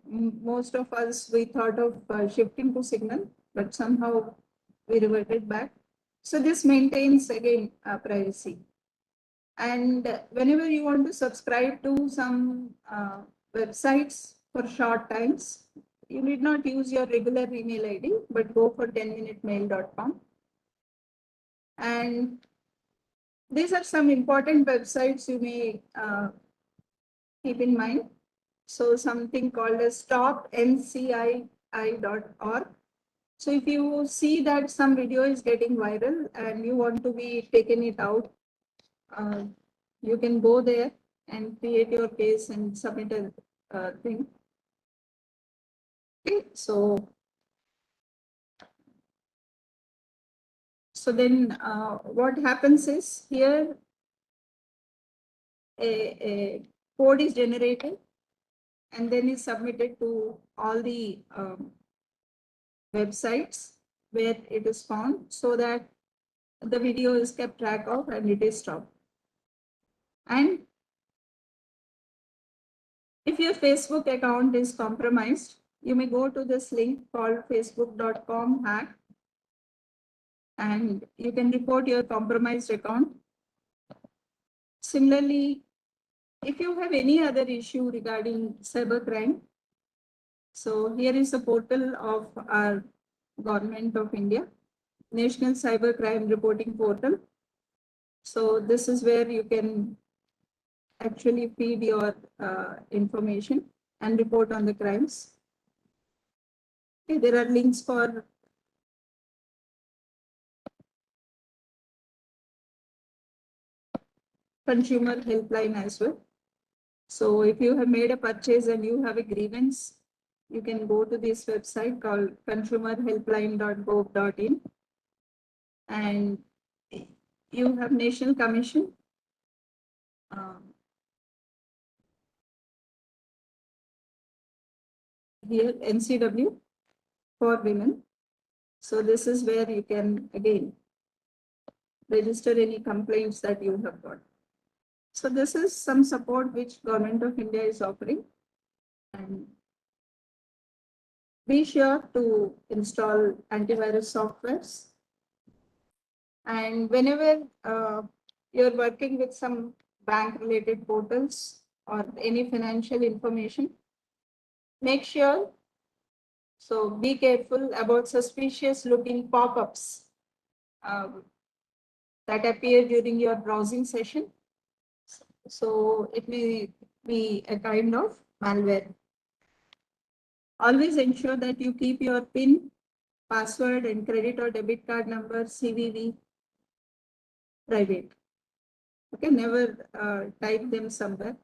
most of us, we thought of shifting to Signal, but somehow we reverted back. So this maintains, again, privacy. And whenever you want to subscribe to some websites for short times, you need not use your regular email ID, but go for 10minutemail.com. And these are some important websites you may keep in mind. So something called as stopncii.org. So if you see that some video is getting viral and you want to be taken it out, you can go there and create your case and submit a thing. Okay, so then what happens is here a code is generated and then is submitted to all the websites where it is found so that the video is kept track of and it is stopped. And if your Facebook account is compromised, you may go to this link called facebook.com/hack and you can report your compromised account. Similarly, if you have any other issue regarding cybercrime, so here is the portal of our Government of India, National Cybercrime Reporting Portal. So this is where you can actually feed your information and report on the crimes. Okay, there are links for consumer helpline as well. So if you have made a purchase and you have a grievance, you can go to this website called consumerhelpline.gov.in and you have National Commission. Here NCW for women. So this is where you can again register any complaints that you have got. So this is some support which Government of India is offering. And be sure to install antivirus softwares. And whenever you're working with some bank related portals or any financial information, make sure, so be careful about suspicious looking pop-ups that appear during your browsing session. So it may be a kind of malware. Always ensure that you keep your PIN, password, and credit or debit card number, CVV, private. Okay, never type them somewhere.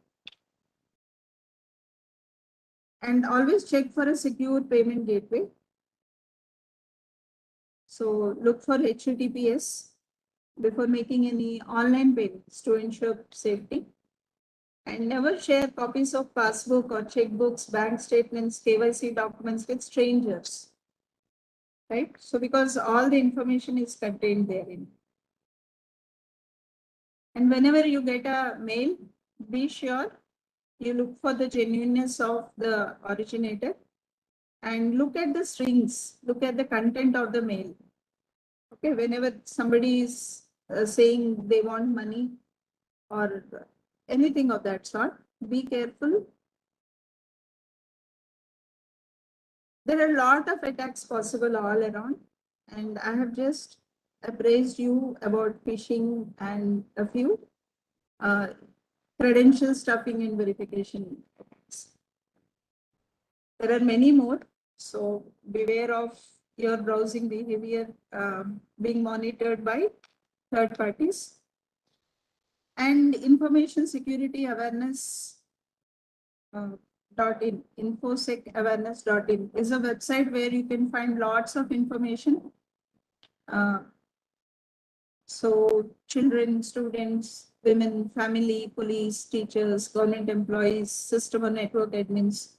And always check for a secure payment gateway. So look for HTTPS before making any online payments to ensure safety. And never share copies of passbook or checkbooks, bank statements, KYC documents with strangers. Right? So because all the information is contained therein. And whenever you get a mail, be sure you look for the genuineness of the originator and look at the strings, look at the content of the mail. Okay, whenever somebody is saying they want money or anything of that sort, be careful. There are a lot of attacks possible all around, and I have just appraised you about phishing and a few credential stuffing and verification attacks. There are many more, so beware of your browsing behavior being monitored by third parties. And information security awareness .in, infosecawareness.in is a website where you can find lots of information. So children, students, women, family, police, teachers, government employees, system or network admins.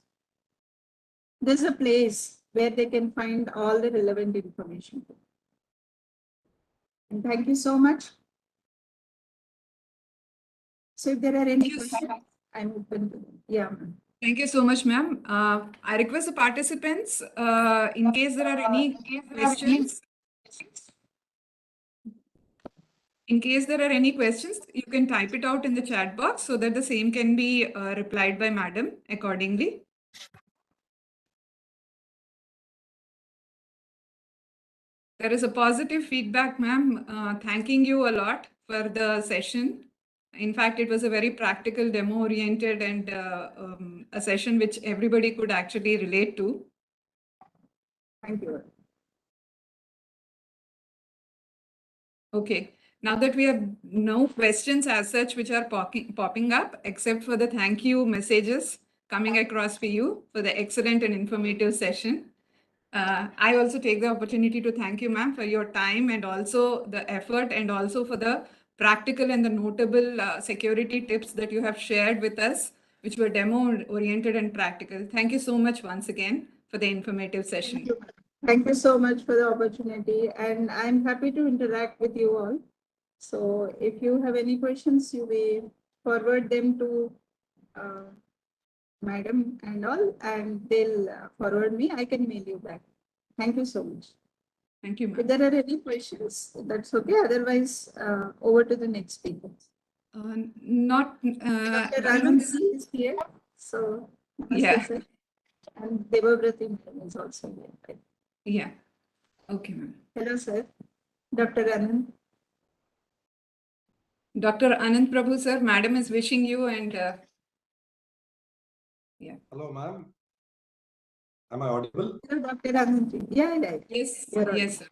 There's a place where they can find all the relevant information. And thank you so much. So if there are any questions, I'm open to them. Yeah. Thank you so much, ma'am. I request the participants, in case there are any questions, you can type it out in the chat box so that the same can be replied by madam accordingly. There is a positive feedback, ma'am, thanking you a lot for the session. In fact, it was a very practical, demo-oriented and a session which everybody could actually relate to. Thank you. Okay, now that we have no questions as such which are popping up, except for the thank you messages coming across for you for the excellent and informative session. I also take the opportunity to thank you, ma'am, for your time and also the effort and also for the practical and the notable security tips that you have shared with us, which were demo-oriented and practical. Thank you so much once again for the informative session. Thank you so much for the opportunity, and I'm happy to interact with you all. So if you have any questions, you may forward them to madam and all, and they'll forward me. I can mail you back. Thank you so much. Thank you, ma'am. If there are any questions, that's okay. Otherwise, over to the next speaker. Not. Dr. Anand is here. So, yeah. sir. And Debra is also here. Right? Yeah. Okay, ma'am. Hello, sir. Dr. Anand. Dr. Anand Prabhu, sir, madam is wishing you and yeah. Hello, ma'am. Am I audible? Hello, Dr. Anand. Yeah, right. Yes, yes, sir.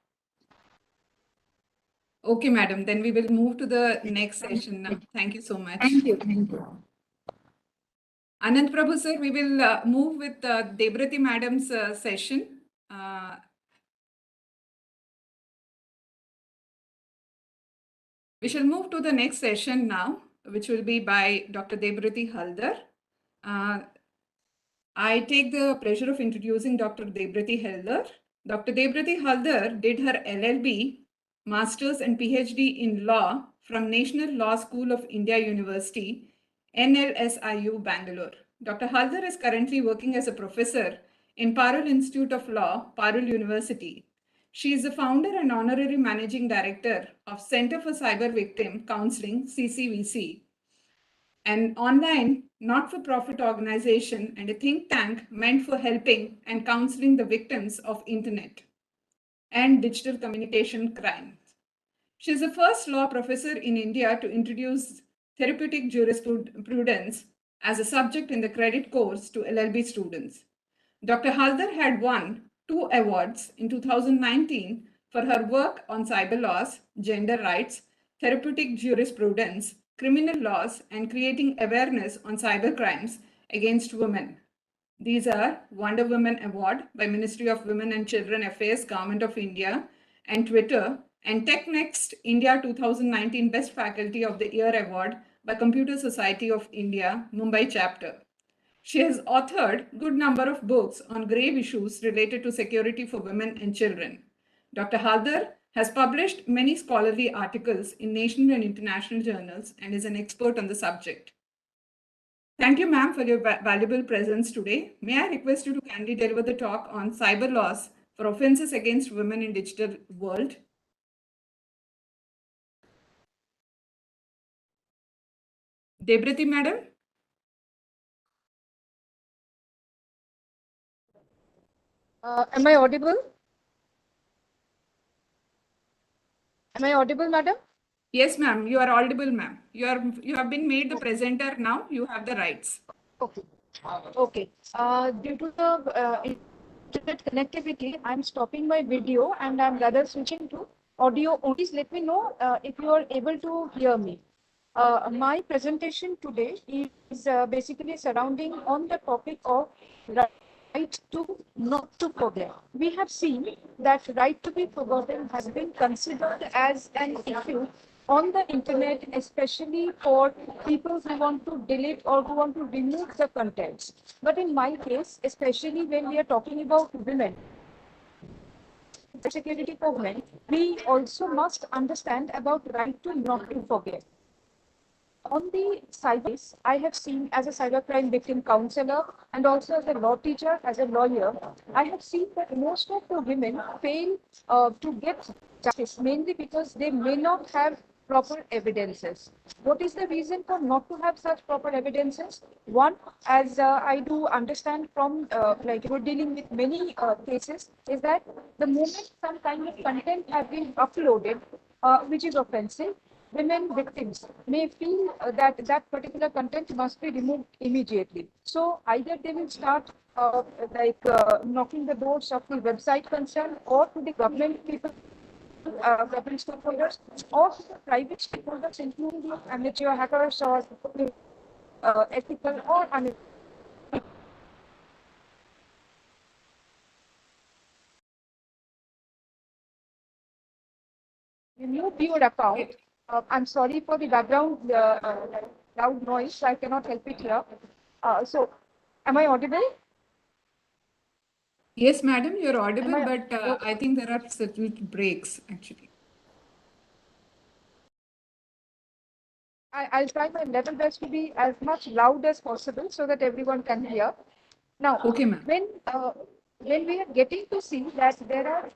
Okay, madam. Then we will move to the next session now. Thank you so much. Thank you. Thank you. Anand Prabhu, sir, we will move with Debra madam's session. We shall move to the next session now, which will be by Dr. Debra Haldar. I take the pleasure of introducing Dr. Debra Haldar. Dr. Debra Haldar did her LLB, Masters and PhD in Law from National Law School of India University, NLSIU, Bangalore. Dr. Haldar is currently working as a professor in Parul Institute of Law, Parul University. She is the founder and honorary managing director of Center for Cyber Victim Counseling, CCVC, an online not-for-profit organization and a think tank meant for helping and counseling the victims of internet and digital communication crimes. She is the first law professor in India to introduce therapeutic jurisprudence as a subject in the credit course to LLB students. Dr. Haldar had won 2 awards in 2019 for her work on cyber laws, gender rights, therapeutic jurisprudence, criminal laws, and creating awareness on cyber crimes against women. These are Wonder Woman Award by Ministry of Women and Children Affairs, Government of India, and Twitter, and TechNext India 2019 Best Faculty of the Year Award by Computer Society of India, Mumbai chapter. She has authored a good number of books on grave issues related to security for women and children. Dr. Haldar has published many scholarly articles in national and international journals and is an expert on the subject. Thank you, ma'am, for your valuable presence today. May I request you to kindly deliver the talk on cyber laws for offenses against women in digital world? Debra, madam? Am I audible? Am I audible, madam? Yes, ma'am. You are audible, ma'am. You have been made the presenter now. You have the rights. Okay. Okay. Due to the internet connectivity, I'm stopping my video and I'm rather switching to audio. Please let me know if you are able to hear me. My presentation today is basically surrounding on the topic of right to not to forget. We have seen that right to be forgotten has been considered as an issue on the internet, especially for people who want to delete or who want to remove the contents. But in my case, especially when we are talking about women, security for women, we also must understand about right to not to forget. On the cyber, I have seen as a cybercrime victim counselor and also as a law teacher, as a lawyer, I have seen that most of the women fail to get justice, mainly because they may not have proper evidences. What is the reason for not to have such proper evidences? One, as I do understand from like we're dealing with many cases, is that the moment some kind of content has been uploaded, which is offensive, women victims may feel that that particular content must be removed immediately. So either they will start knocking the doors of the website concerned or to the government people, government stakeholders, or to the private stakeholders, including the amateur hackers or ethical or unethical. Remove your account. I'm sorry for the background loud noise. I cannot help it here. So, am I audible? Yes, madam, you're audible, Am I- but I think there are certain breaks actually. I'll try my level best to be as much loud as possible so that everyone can hear. Now, Okay, ma'am. when we are getting to see that there are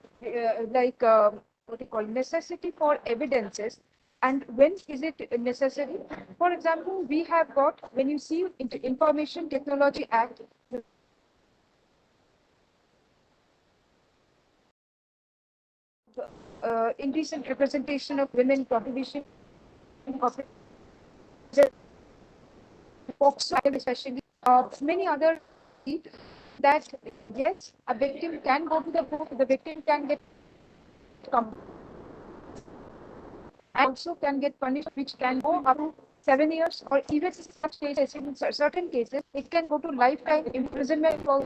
what you call necessity for evidences, and when is it necessary? For example, we have got, when you see Information Technology Act, indecent representation of women, contribution of POXO, especially many other that yes, a victim can go to the court, the victim can get also can get punished, which can go up to 7 years, or even in such cases, in certain cases, it can go to lifetime imprisonment for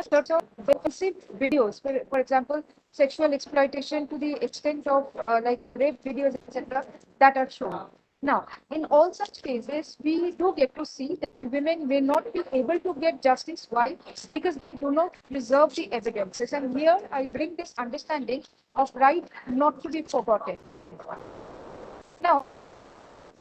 sorts of offensive videos, for example, sexual exploitation to the extent of like rape videos, etc., that are shown. Now, in all such cases, we do get to see that women may not be able to get justice. Why? Because they do not preserve the evidences. And here I bring this understanding of right not to be forgotten. Now,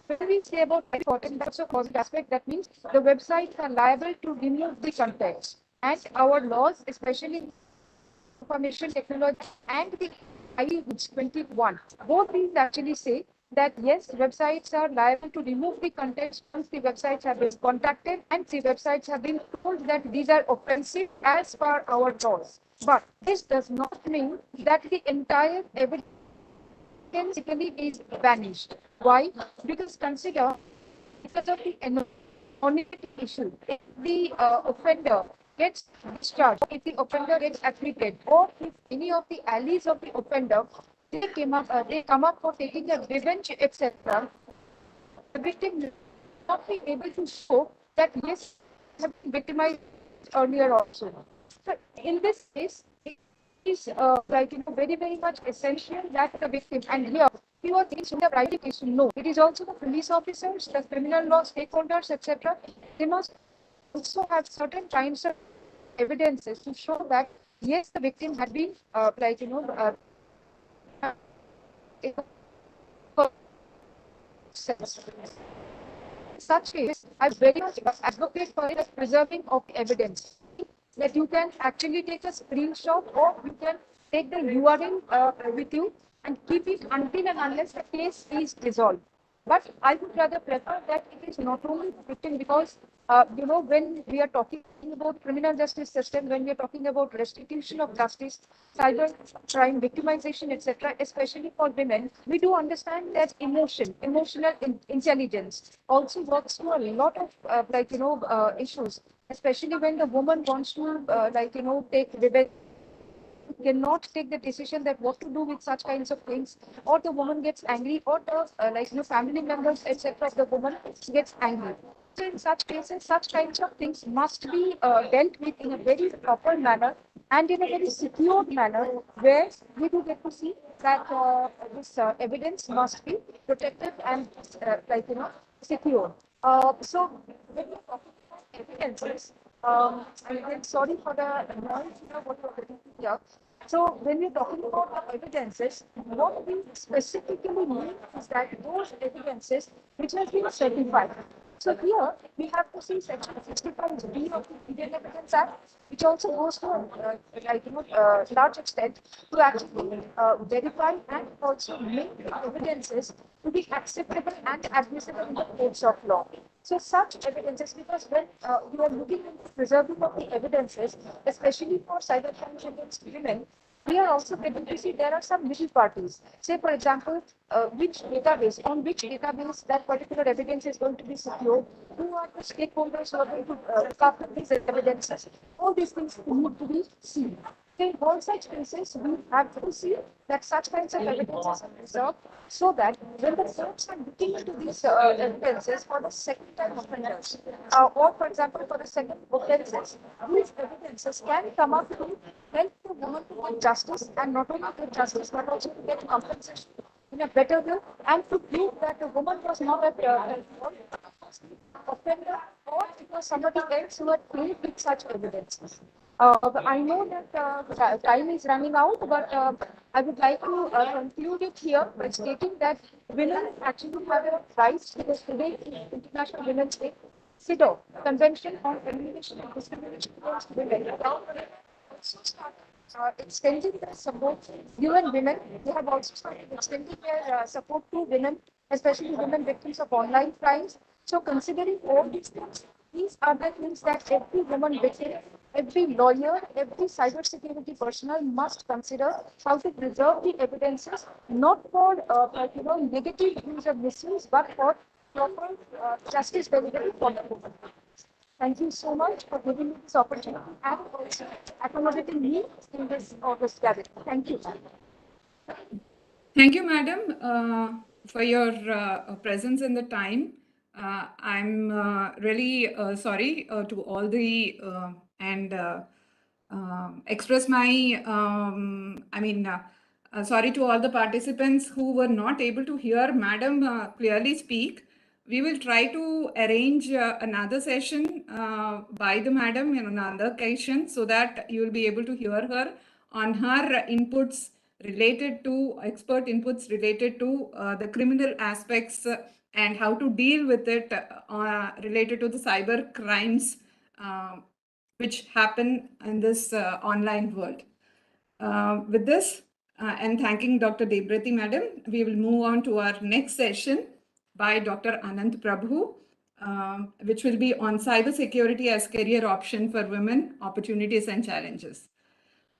when we say about important, that's a positive aspect. That means the websites are liable to remove the context. And our laws, especially information technology and the IE 21, both these actually say that yes, websites are liable to remove the context once the websites have been contacted and the websites have been told that these are offensive as per our laws. But this does not mean that the entire evidence is vanished. Why? Because consider, because of the notification, if the offender gets discharged, if the offender gets acquitted, or if any of the allies of the offender they come up for taking a revenge, etc., the victim will not be able to show that yes, I have been victimized earlier also. So in this case, it is very much essential that the victim, and here he was in the right case to know. It is also the police officers, the criminal law stakeholders, etc. They must also have certain kinds of evidences to show that yes, the victim had been such case, I very much advocate for the preserving of the evidence. That you can actually take a screenshot or you can take the URL with you and keep it until and unless the case is resolved. But I would rather prefer that it is not only the victim, because when we are talking about criminal justice system, when we are talking about restitution of justice, cyber crime, victimization, etc., especially for women, we do understand that emotional intelligence also works through a lot of issues, especially when the woman wants to take revenge, cannot take the decision that what to do with such kinds of things, or the woman gets angry, or the family members, etc., of the woman gets angry. So in such cases, such kinds of things must be dealt with in a very proper manner and in a very secure manner, where we do get to see that this evidence must be protected and secure. So when we're talking about evidences, I'm sorry for the noise, what you're getting to hear. So when we're talking about the evidences, what we specifically mean is that those evidences which have been certified. So here we have to see section 65B of the Indian Evidence Act, which also goes to a large extent to actually verify and also make the evidences to be acceptable and admissible in the courts of law. So such evidences, because when we are looking into preserving of the evidences, especially for cyber crimes against women, we are also getting to see there are some middle parties. Say, for example, on which database that particular evidence is going to be secured, who are the stakeholders who are going to look after these evidences. All these things need to be seen. In all such cases, we have to see that such kinds of evidences are preserved, so that when the courts are looking into these evidences for the second time offenders, or for example for the second offences, these evidences can come up to help the woman to get justice, and not only get justice but also to get compensation in a better way, and to prove that the woman was not at fault, offender, or it was somebody else who had played with such evidences. I know that time is running out, but I would like to conclude it here by stating that women actually have a right, because today is International Women's Day. CEDAW, Convention on Elimination of Discrimination Against Women, also started extending their support to UN women. They have also started extending their support to women, especially women victims of online crimes. So considering all these things, these are the things that every woman victim, every lawyer, every cybersecurity personnel must consider, how to preserve the evidences, not for negative use or misuse, but for proper justice delivery for the woman. Thank you so much for giving me this opportunity and also accommodating me in this August gathering. Thank you. Thank you, madam, for your presence in the time. I'm really sorry to all the express my, sorry to all the participants who were not able to hear madam clearly speak. We will try to arrange another session by the madam in another occasion, so that you will be able to hear her on her inputs related to expert inputs related to the criminal aspects and how to deal with it related to the cyber crimes which happen in this online world. With this, and thanking Dr. Debrati madam, we will move on to our next session by Dr. Anant Prabhu, which will be on cybersecurity as career option for women, opportunities and challenges.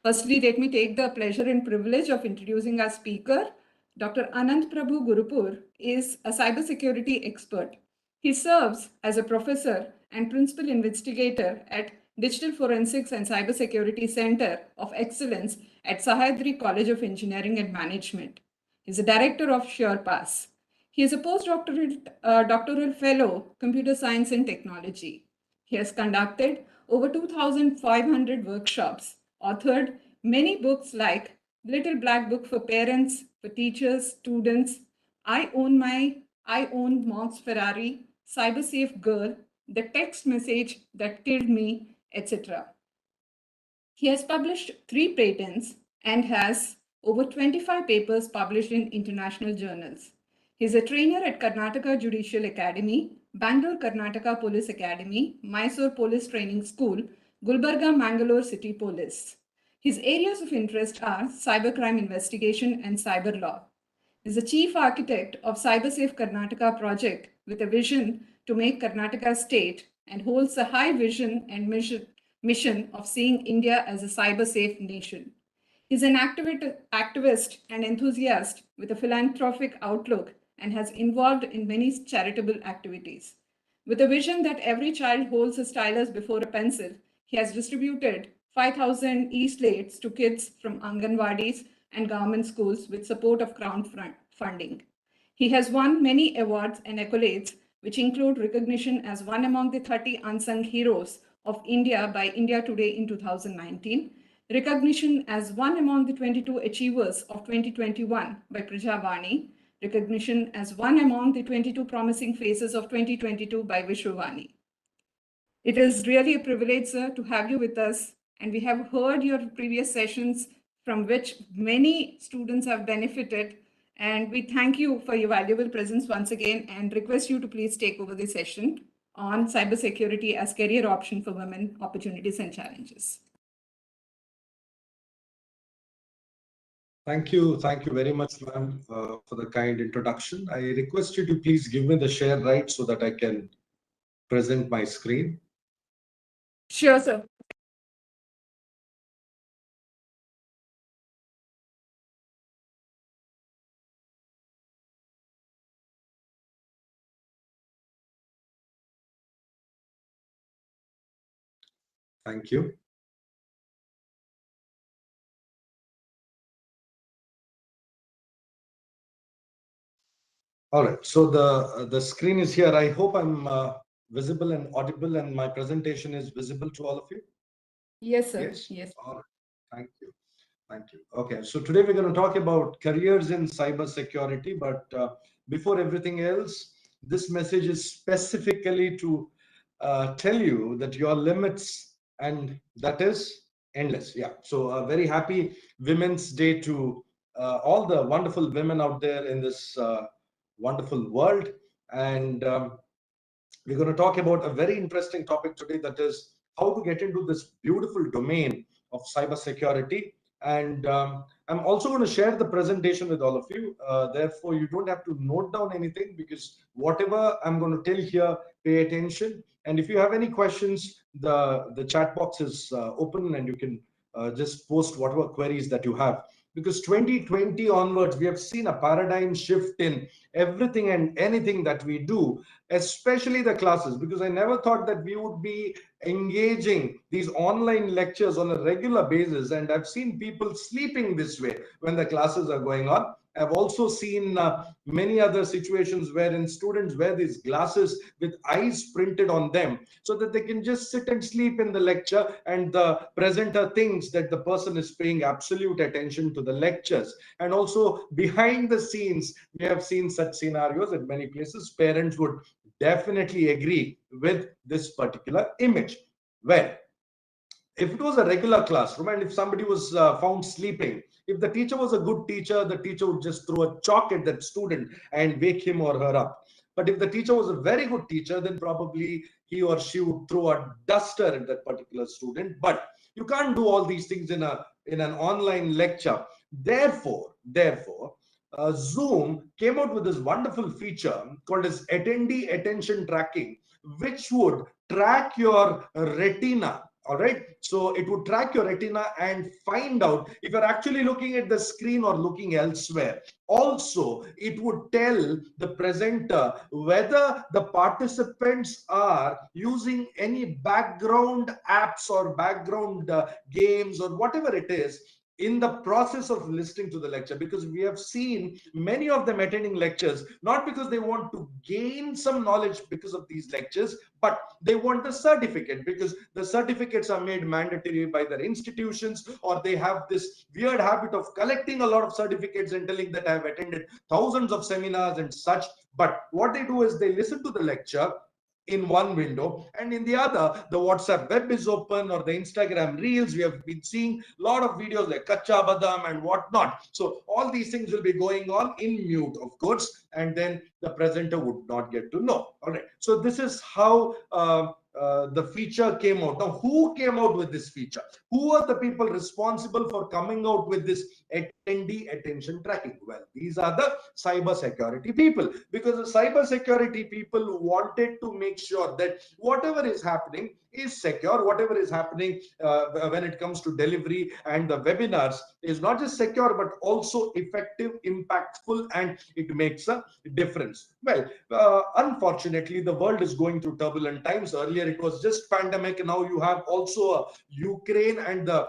Firstly, let me take the pleasure and privilege of introducing our speaker. Dr. Anant Prabhu Gurupur is a cybersecurity expert. He serves as a professor and principal investigator at Digital Forensics and Cybersecurity Center of Excellence at Sahyadri College of Engineering and Management. He is a director of SurePass. He is a postdoctoral doctoral fellow, computer science and technology. He has conducted over 2,500 workshops, authored many books like Little Black Book for Parents, for Teachers, Students, I Own Mom's Ferrari, Cyber Safe Girl, The Text Message That Killed Me, etc. He has published 3 patents and has over 25 papers published in international journals. He is a trainer at Karnataka Judicial Academy, Bangalore Karnataka Police Academy, Mysore Police Training School, Gulbarga Mangalore City Police. His areas of interest are cybercrime investigation and cyber law. He is the chief architect of CyberSafe Karnataka project with a vision to make Karnataka state and holds a high vision and mission of seeing India as a cyber-safe nation. He's an activist and enthusiast with a philanthropic outlook and has involved in many charitable activities. With a vision that every child holds a stylus before a pencil, he has distributed 5,000 e-slates to kids from Anganwadis and government schools with support of Crown funding. He has won many awards and accolades, which include recognition as one among the 30 unsung heroes of India by India Today in 2019, recognition as one among the 22 achievers of 2021 by Prajavani, recognition as one among the 22 promising faces of 2022 by Vishwavani. It is really a privilege, sir, to have you with us, and we have heard your previous sessions from which many students have benefited, and we thank you for your valuable presence once again and request you to please take over the session on cybersecurity as career option for women, opportunities and challenges. Thank you very much, ma'am, for the kind introduction. I request you to please give me the share right so that I can present my screen. Sure, sir. Thank you. All right, so the screen is here. I hope I'm visible and audible, and my presentation is visible to all of you. Yes, sir. Yes. Yes. All right. Thank you. Thank you. Okay, so today we're going to talk about careers in cybersecurity. But before everything else, this message is specifically to tell you that your limits, and that is endless. Yeah. So a very happy Women's Day to all the wonderful women out there in this wonderful world. And we're going to talk about a very interesting topic today, that is how to get into this beautiful domain of cybersecurity. And I'm also going to share the presentation with all of you. Therefore, you don't have to note down anything, because whatever I'm going to tell here, pay attention. And if you have any questions, the chat box is open, and you can just post whatever queries that you have. Because 2020 onwards, we have seen a paradigm shift in everything and anything that we do, especially the classes, because I never thought that we would be engaging these online lectures on a regular basis. And I've seen people sleeping this way when the classes are going on. I've also seen many other situations wherein students wear these glasses with eyes printed on them so that they can just sit and sleep in the lecture, and the presenter thinks that the person is paying absolute attention to the lectures. And also behind the scenes, we have seen such scenarios at many places. Parents would definitely agree with this particular image. Well, if it was a regular classroom and if somebody was found sleeping, if the teacher was a good teacher, the teacher would just throw a chalk at that student and wake him or her up. But if the teacher was a very good teacher, then probably he or she would throw a duster at that particular student. But you can't do all these things in an online lecture. Therefore, Zoom came out with this wonderful feature called as attendee attention tracking, which would track your retina All right, so it would track your retina and find out if you're actually looking at the screen or looking elsewhere. Also, it would tell the presenter whether the participants are using any background apps or background games or whatever it is in the process of listening to the lecture, because we have seen many of them attending lectures not because they want to gain some knowledge because of these lectures, but they want the certificate because the certificates are made mandatory by their institutions, or they have this weird habit of collecting a lot of certificates and telling that I have attended thousands of seminars and such. But what they do is they listen to the lecture in one window, and in the other the WhatsApp web is open, or the Instagram reels. We have been seeing a lot of videos like kacha badam and whatnot. So all these things will be going on in mute, of course, and then the presenter would not get to know. All right, so this is how the feature came out. Now, who came out with this feature? Who are the people responsible for coming out with this attendee attention tracking? Well, these are the cyber security people, because the cyber security people wanted to make sure that whatever is happening is secure. Whatever is happening when it comes to delivery and the webinars is not just secure but also effective, impactful, and it makes a difference. Well, unfortunately, the world is going through turbulent times. Earlier it was just pandemic, now you have also Ukraine and the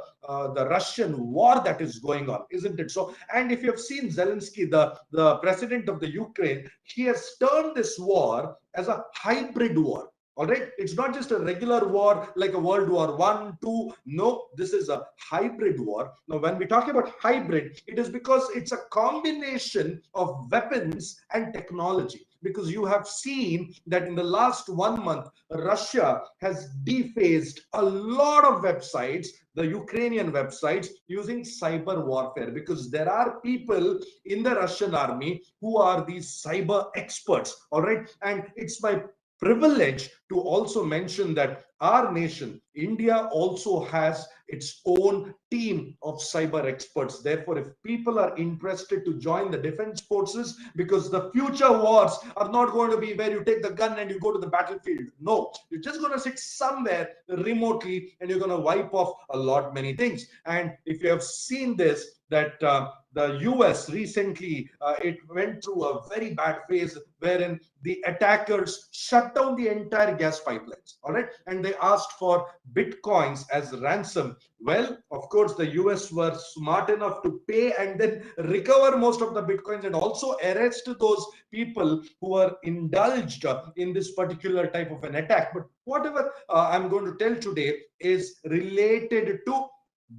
Russian war that is going on, isn't it? So, and if you have seen Zelensky, the president of the Ukraine, he has turned this war as a hybrid war. All right, it's not just a regular war like a World War I, II. No, this is a hybrid war. Now, when we talk about hybrid, it is because it's a combination of weapons and technology. Because you have seen that in the last 1 month, Russia has defaced a lot of websites, the Ukrainian websites, using cyber warfare, because there are people in the Russian army who are these cyber experts. All right, and it's my privilege to also mention that our nation, India, also has its own team of cyber experts. Therefore, if people are interested to join the defense forces, because the future wars are not going to be where you take the gun and you go to the battlefield. No, you're just going to sit somewhere remotely and you're going to wipe off a lot many things. And if you have seen this, that the US recently, it went through a very bad phase wherein the attackers shut down the entire gas pipelines, all right, and they asked for bitcoins as ransom. Well, of course, the US were smart enough to pay and then recover most of the bitcoins and also arrest those people who were indulged in this particular type of an attack. But whatever I'm going to tell today is related to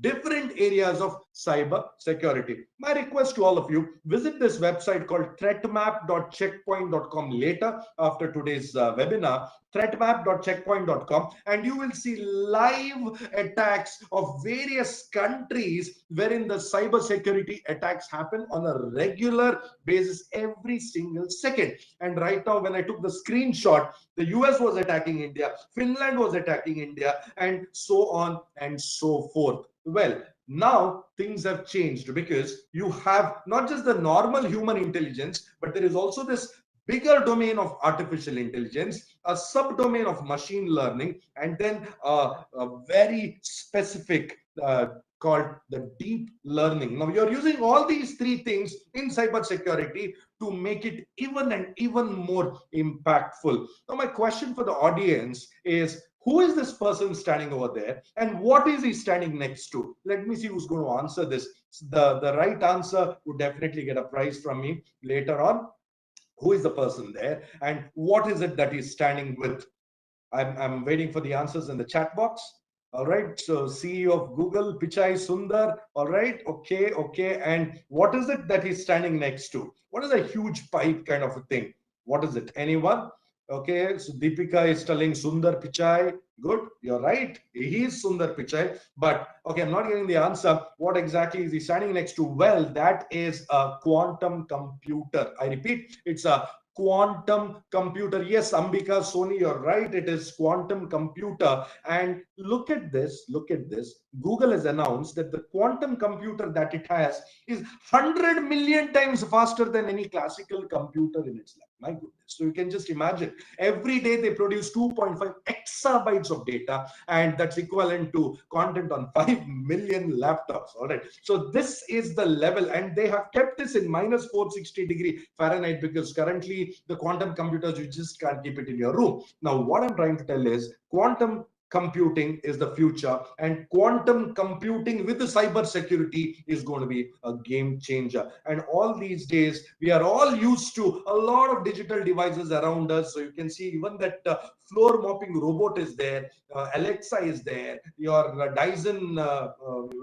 different areas of cyber security. My request to all of you, visit this website called threatmap.checkpoint.com later after today's webinar, threatmap.checkpoint.com, and you will see live attacks of various countries wherein the cyber security attacks happen on a regular basis every single second. And right now, when I took the screenshot, the US was attacking India, Finland was attacking India, and so on and so forth. Well, now things have changed, because you have not just the normal human intelligence, but there is also this bigger domain of artificial intelligence, a subdomain of machine learning, and then a very specific called the deep learning. Now you're using all these three things in cybersecurity to make it even more impactful. Now my question for the audience is, who is this person standing over there and what is he standing next to? Let me see who's going to answer this. The right answer would definitely get a prize from me later on. Who is the person there and what is it that he's standing with? I'm waiting for the answers in the chat box. All right, so CEO of Google, Pichai Sundar. All right, okay. And what is it that he's standing next to? What is a huge pipe kind of a thing? What is it? Anyone? Okay, so Deepika is telling Sundar Pichai. Good, you're right. He is Sundar Pichai. But okay, I'm not getting the answer. What exactly is he standing next to? Well, that is a quantum computer. I repeat, it's a quantum computer. Yes, Ambika, Sony, you're right. It is quantum computer. And look at this. Google has announced that the quantum computer that it has is 100 million times faster than any classical computer in its lab. My goodness. So you can just imagine, every day they produce 2.5 exabytes of data, and that's equivalent to content on 5 million laptops. All right. So this is the level, and they have kept this in minus 460 Fahrenheit, because currently the quantum computers, you just can't keep it in your room. Now, what I'm trying to tell is quantum computing is the future, and quantum computing with the cyber security is going to be a game changer. And all these days we are all used to a lot of digital devices around us. So you can see even that floor mopping robot is there, Alexa is there, your Dyson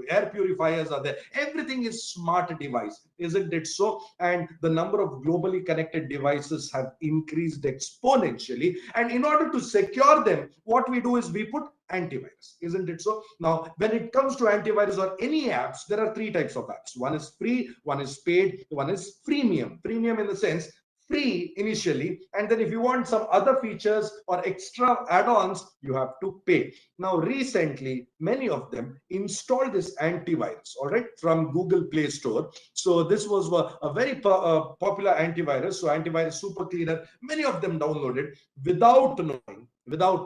air purifiers are there. Everything is smart device, isn't it so? And the number of globally connected devices have increased exponentially, and in order to secure them, what we do is we put antivirus, isn't it so? Now, when it comes to antivirus or any apps, there are three types of apps. One is free, one is paid, one is freemium. Freemium in the sense free initially, and then if you want some other features or extra add-ons, you have to pay. Now, recently many of them installed this antivirus, all right, from Google Play Store. So this was a very popular antivirus. So antivirus super cleaner, many of them downloaded without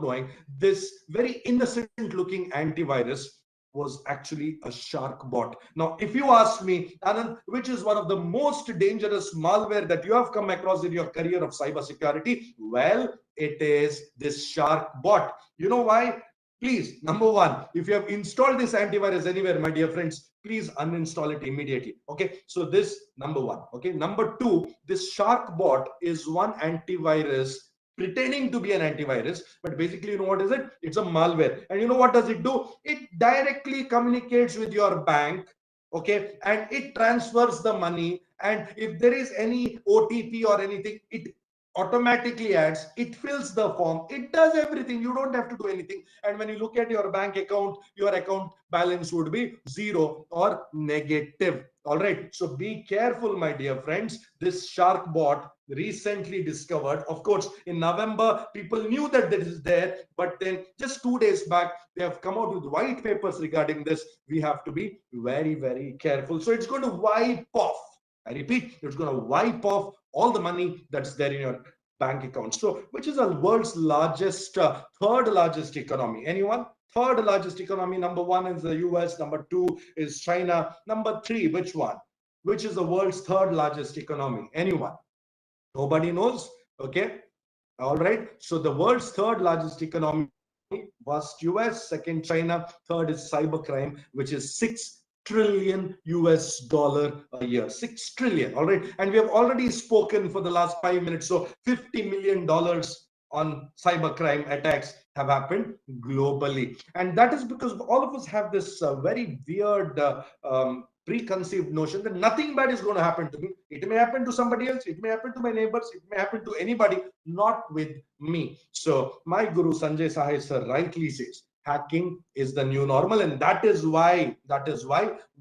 knowing this very innocent looking antivirus was actually a shark bot. Now, if you ask me, Anand, which is one of the most dangerous malware that you have come across in your career of cybersecurity? Well, it is this shark bot. You know why? Please, number one, if you have installed this antivirus anywhere, my dear friends, please uninstall it immediately. Okay, so this number one. Okay, number two, this shark bot is one antivirus pretending to be an antivirus, but basically, you know what is it? It's a malware. And you know what does it do? It directly communicates with your bank, okay, and it transfers the money, and if there is any OTP or anything, it automatically adds, it fills the form, it does everything. You don't have to do anything. And when you look at your bank account, your account balance would be zero or negative. All right, so be careful, my dear friends. This shark bot recently discovered, of course, in November people knew that this is there, but then just 2 days back they have come out with white papers regarding this. We have to be very, very careful. So it's going to wipe off, I repeat, it's going to wipe off all the money that's there in your bank account. So which is the world's largest, third largest economy? Anyone? Third largest economy. Number one is the US, number two is China, number three, which one? Which is the world's third largest economy? Anyone? Nobody knows. Okay, all right. So the world's third largest economy was US, second China, third is cybercrime, which is 6 trillion US dollar a year. 6 trillion. All right, and we have already spoken for the last 5 minutes. So $50 million on cybercrime attacks have happened globally, and that is because all of us have this very weird preconceived notion that nothing bad is going to happen to me. It may happen to somebody else, it may happen to my neighbors, it may happen to anybody, not with me. So my guru Sanjay Sahai sir rightly says hacking is the new normal, and that is why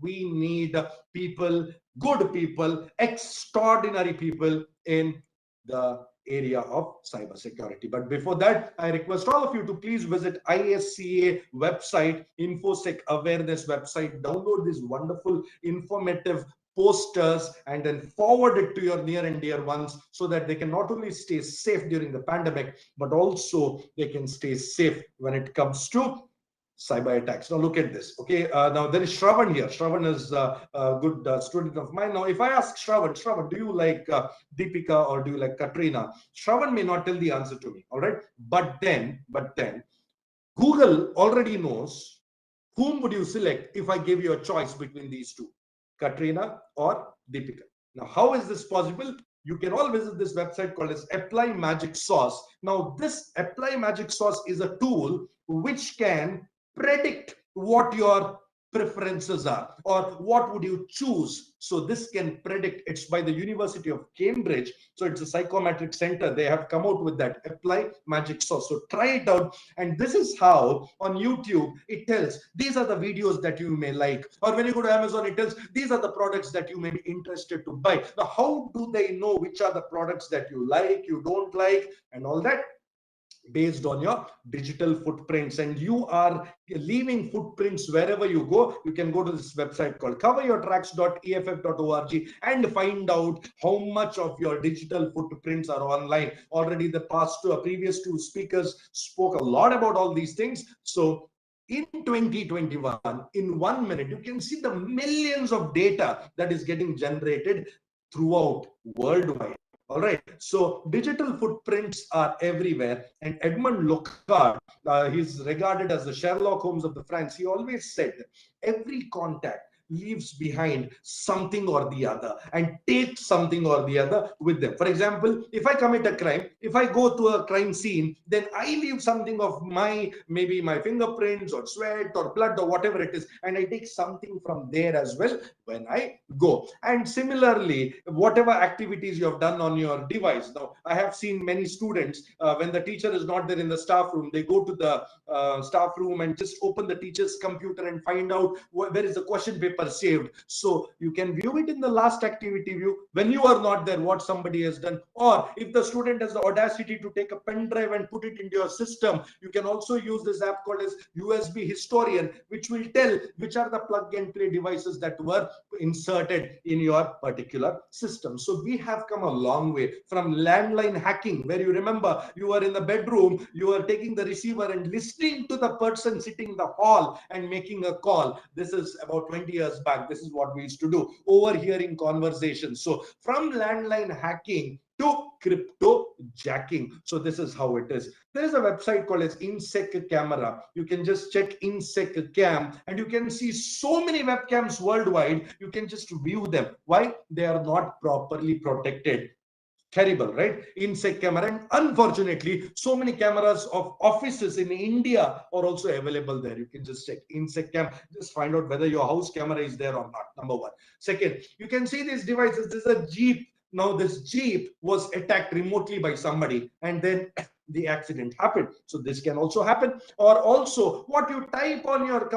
we need people, good people, extraordinary people in the area of cybersecurity. But before that, I request all of you to please visit ISCA website, InfoSec awareness website, download these wonderful informative posters and then forward it to your near and dear ones, so that they can not only stay safe during the pandemic, but also they can stay safe when it comes to cyber attacks. Now look at this. Okay, now there is Shravan here. Shravan is a good student of mine. Now if I ask Shravan, do you like Deepika or do you like Katrina? Shravan may not tell the answer to me. All right, but then Google already knows whom would you select if I give you a choice between these two, Katrina or Deepika. Now how is this possible? You can all visit this website called as Apply Magic Sauce. Now this Apply Magic Sauce is a tool which can predict what your preferences are or what would you choose. So this can predict. It's by the University of Cambridge. So it's a psychometric center. They have come out with that Apply Magic Sauce. So try it out. And this is how on YouTube it tells these are the videos that you may like, or when you go to Amazon it tells these are the products that you may be interested to buy. Now how do they know which are the products that you like, you don't like, and all that? based on your digital footprints, and you are leaving footprints wherever you go. You can go to this website called coveryourtracks.eff.org and find out how much of your digital footprints are online. Already the previous two speakers spoke a lot about all these things. So in 2021, in 1 minute, you can see the millions of data that is getting generated throughout worldwide. All right, so digital footprints are everywhere. And Edmund Locard, he's regarded as the Sherlock Holmes of the France. He always said every contact leaves behind something or the other and takes something or the other with them. For example, if I commit a crime, if I go to a crime scene, then I leave something of maybe my fingerprints or sweat or blood or whatever it is, and I take something from there as well when I go. And similarly, whatever activities you have done on your device. Now, I have seen many students, when the teacher is not there in the staff room, they go to the staff room and just open the teacher's computer and find out where is the question paper saved. So you can view it in the last activity view when you are not there, what somebody has done. Or if the student has the audacity to take a pen drive and put it into your system, you can also use this app called as USB Historian, which will tell which are the plug and play devices that were inserted in your particular system. So we have come a long way from landline hacking, where you remember you were in the bedroom, you were taking the receiver and listening to the person sitting in the hall and making a call. This is about 20 years back. This is what we used to do, overhearing conversations. So from landline hacking to crypto jacking. So this is how it is. There is a website called as InsecCam Camera. You can just check InsecCam and you can see so many webcams worldwide. You can just view them. Why? They are not properly protected. Terrible, right? InsecCam camera. And unfortunately, so many cameras of offices in India are also available there. You can just check InsecCam, just find out whether your house camera is there or not. Number one. Second, you can see these devices. This is a Jeep. Now this Jeep was attacked remotely by somebody, and then the accident happened. So this can also happen. Or also what you type on your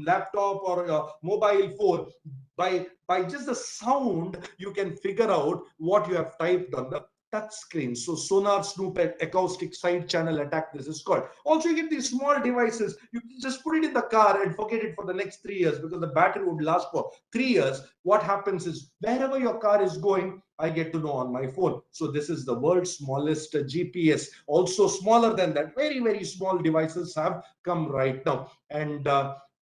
laptop or your mobile phone, by just the sound, you can figure out what you have typed on the touch screen. So sonar snoop acoustic side channel attack, this is called. Also, you get these small devices, you can just put it in the car and forget it for the next 3 years, because the battery would last for 3 years. What happens is, wherever your car is going, I get to know on my phone. So this is the world's smallest GPS. Also smaller than that, very, very small devices have come right now. And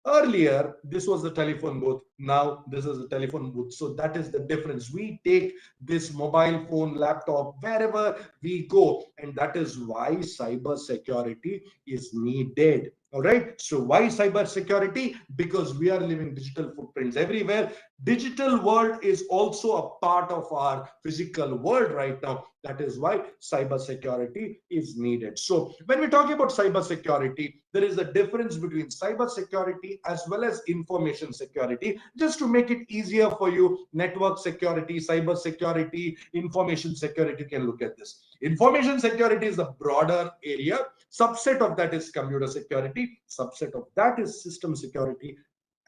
earlier, this was the telephone booth. Now this is a telephone booth. So that is the difference. We take this mobile phone, laptop, wherever we go. And that is why cyber security is needed. All right. So why cyber security? Because we are living digital footprints everywhere. Digital world is also a part of our physical world right now. That is why cyber security is needed. So when we talk about cyber security, there is a difference between cyber security as well as information security. Just to make it easier for you, network security, cyber security, information security, you can look at this. Information security is a broader area. Subset of that is computer security. Subset of that is system security.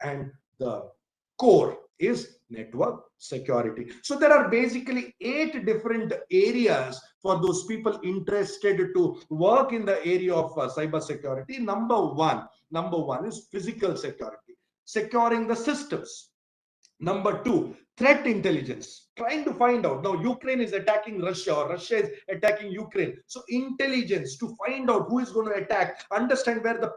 And the core is network security. So there are basically 8 different areas for those people interested to work in the area of cyber security. Number one is physical security, securing the systems. Number 2, threat intelligence, trying to find out. Now, Ukraine is attacking Russia, or Russia is attacking Ukraine. So, intelligence to find out who is going to attack, understand where the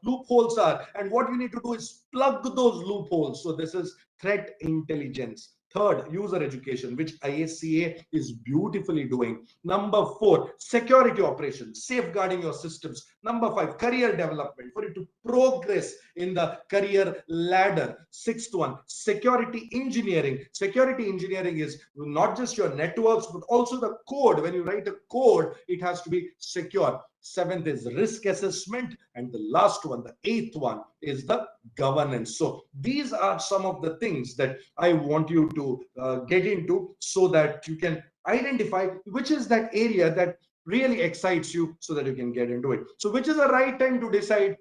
loopholes are, and what you need to do is plug those loopholes. So, this is threat intelligence. Third, user education, which ISCA is beautifully doing. Number 4, security operations, safeguarding your systems. Number 5, career development, for you to progress in the career ladder. 6th one, security engineering. Security engineering is not just your networks, but also the code. When you write a code, it has to be secure. 7th is risk assessment, and the last one, the 8th one, is the governance. So these are some of the things that I want you to get into, so that you can identify which is that area that really excites you, so that you can get into it. So which is the right time to decide?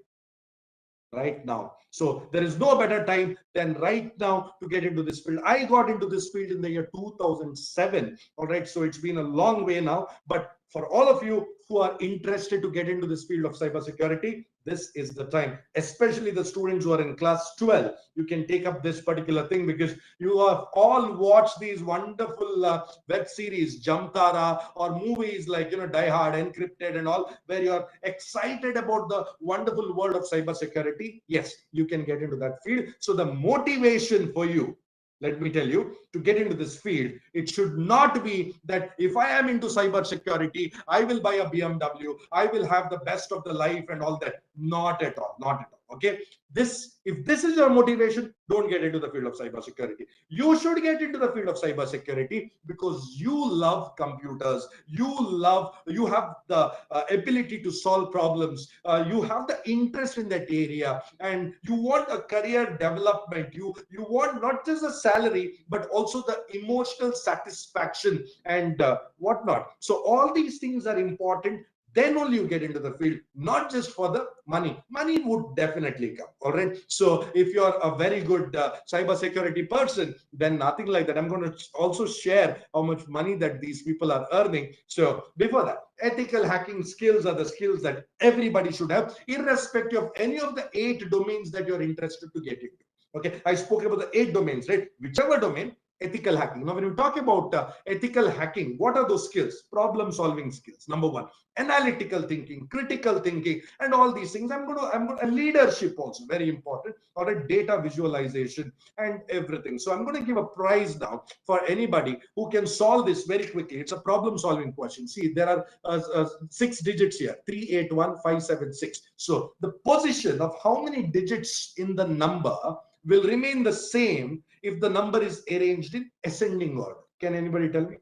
Right now. So there is no better time than right now to get into this field. I got into this field in the year 2007. All right. So it's been a long way now, but for all of you who are interested to get into this field of cybersecurity, this is the time, especially the students who are in class 12. You can take up this particular thing because you have all watched these wonderful web series, Jamtara, or movies like, Die Hard, Encrypted and all, where you are excited about the wonderful world of cybersecurity. Yes, you can get into that field. So the motivation for you, let me tell you, to get into this field, it should not be that if I am into cyber security, I will buy a BMW, I will have the best of the life and all that. Not at all, not at all. Okay, if this is your motivation, don't get into the field of cybersecurity. You should get into the field of cybersecurity because you love computers, you have the ability to solve problems, you have the interest in that area, and you want a career development. You want not just a salary, but also the emotional satisfaction and whatnot. So all these things are important. Then only you get into the field, not just for the money. Money would definitely come. All right. So if you're a very good cybersecurity person, then nothing like that. I'm going to also share how much money that these people are earning. So before that, ethical hacking skills are the skills that everybody should have, irrespective of any of the 8 domains that you're interested to get into. Okay, I spoke about the 8 domains, right? Whichever domain, ethical hacking. Now, when you talk about ethical hacking, what are those skills? Problem solving skills. Number 1, analytical thinking, critical thinking, and all these things. I'm going to leadership also, very important, or a data visualization and everything. So I'm going to give a prize now for anybody who can solve this very quickly. It's a problem solving question. See, there are 6 digits here, 381576. So the position of how many digits in the number will remain the same if the number is arranged in ascending order. Can anybody tell me?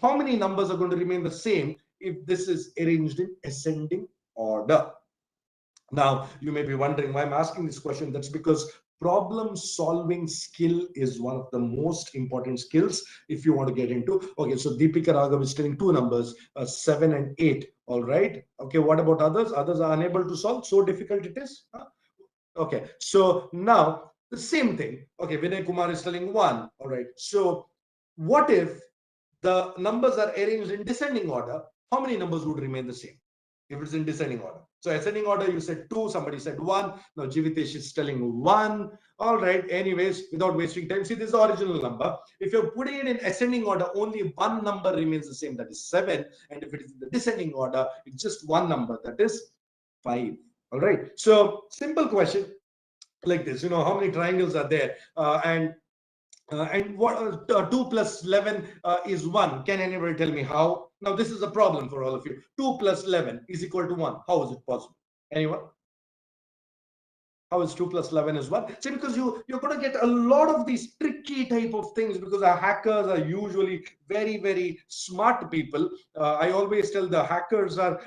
How many numbers are going to remain the same if this is arranged in ascending order? Now, you may be wondering why I'm asking this question. That's because problem solving skill is one of the most important skills if you want to get into. Okay, so Deepika Raghav is telling 2 numbers, 7 and 8. All right. Okay, what about others? Others are unable to solve. So difficult it is. Huh? Okay, so now the same thing. Okay, Vinay Kumar is telling 1. All right. So what if the numbers are arranged in descending order? How many numbers would remain the same if it's in descending order? So ascending order, you said 2, somebody said 1. Now Jivitesh is telling 1. All right. Anyways, without wasting time, see, this is the original number. If you're putting it in ascending order, only 1 number remains the same, that is 7. And if it is in the descending order, it's just 1 number, that is 5. All right. So simple question like this, how many triangles are there? And what 2 plus 11 is 1. Can anybody tell me how? Now this is a problem for all of you. 2 plus 11 is equal to 1. How is it possible? Anyone? How is 2 plus 11 is 1? See, because you're going to get a lot of these tricky type of things because our hackers are usually very, very smart people. I always tell the hackers are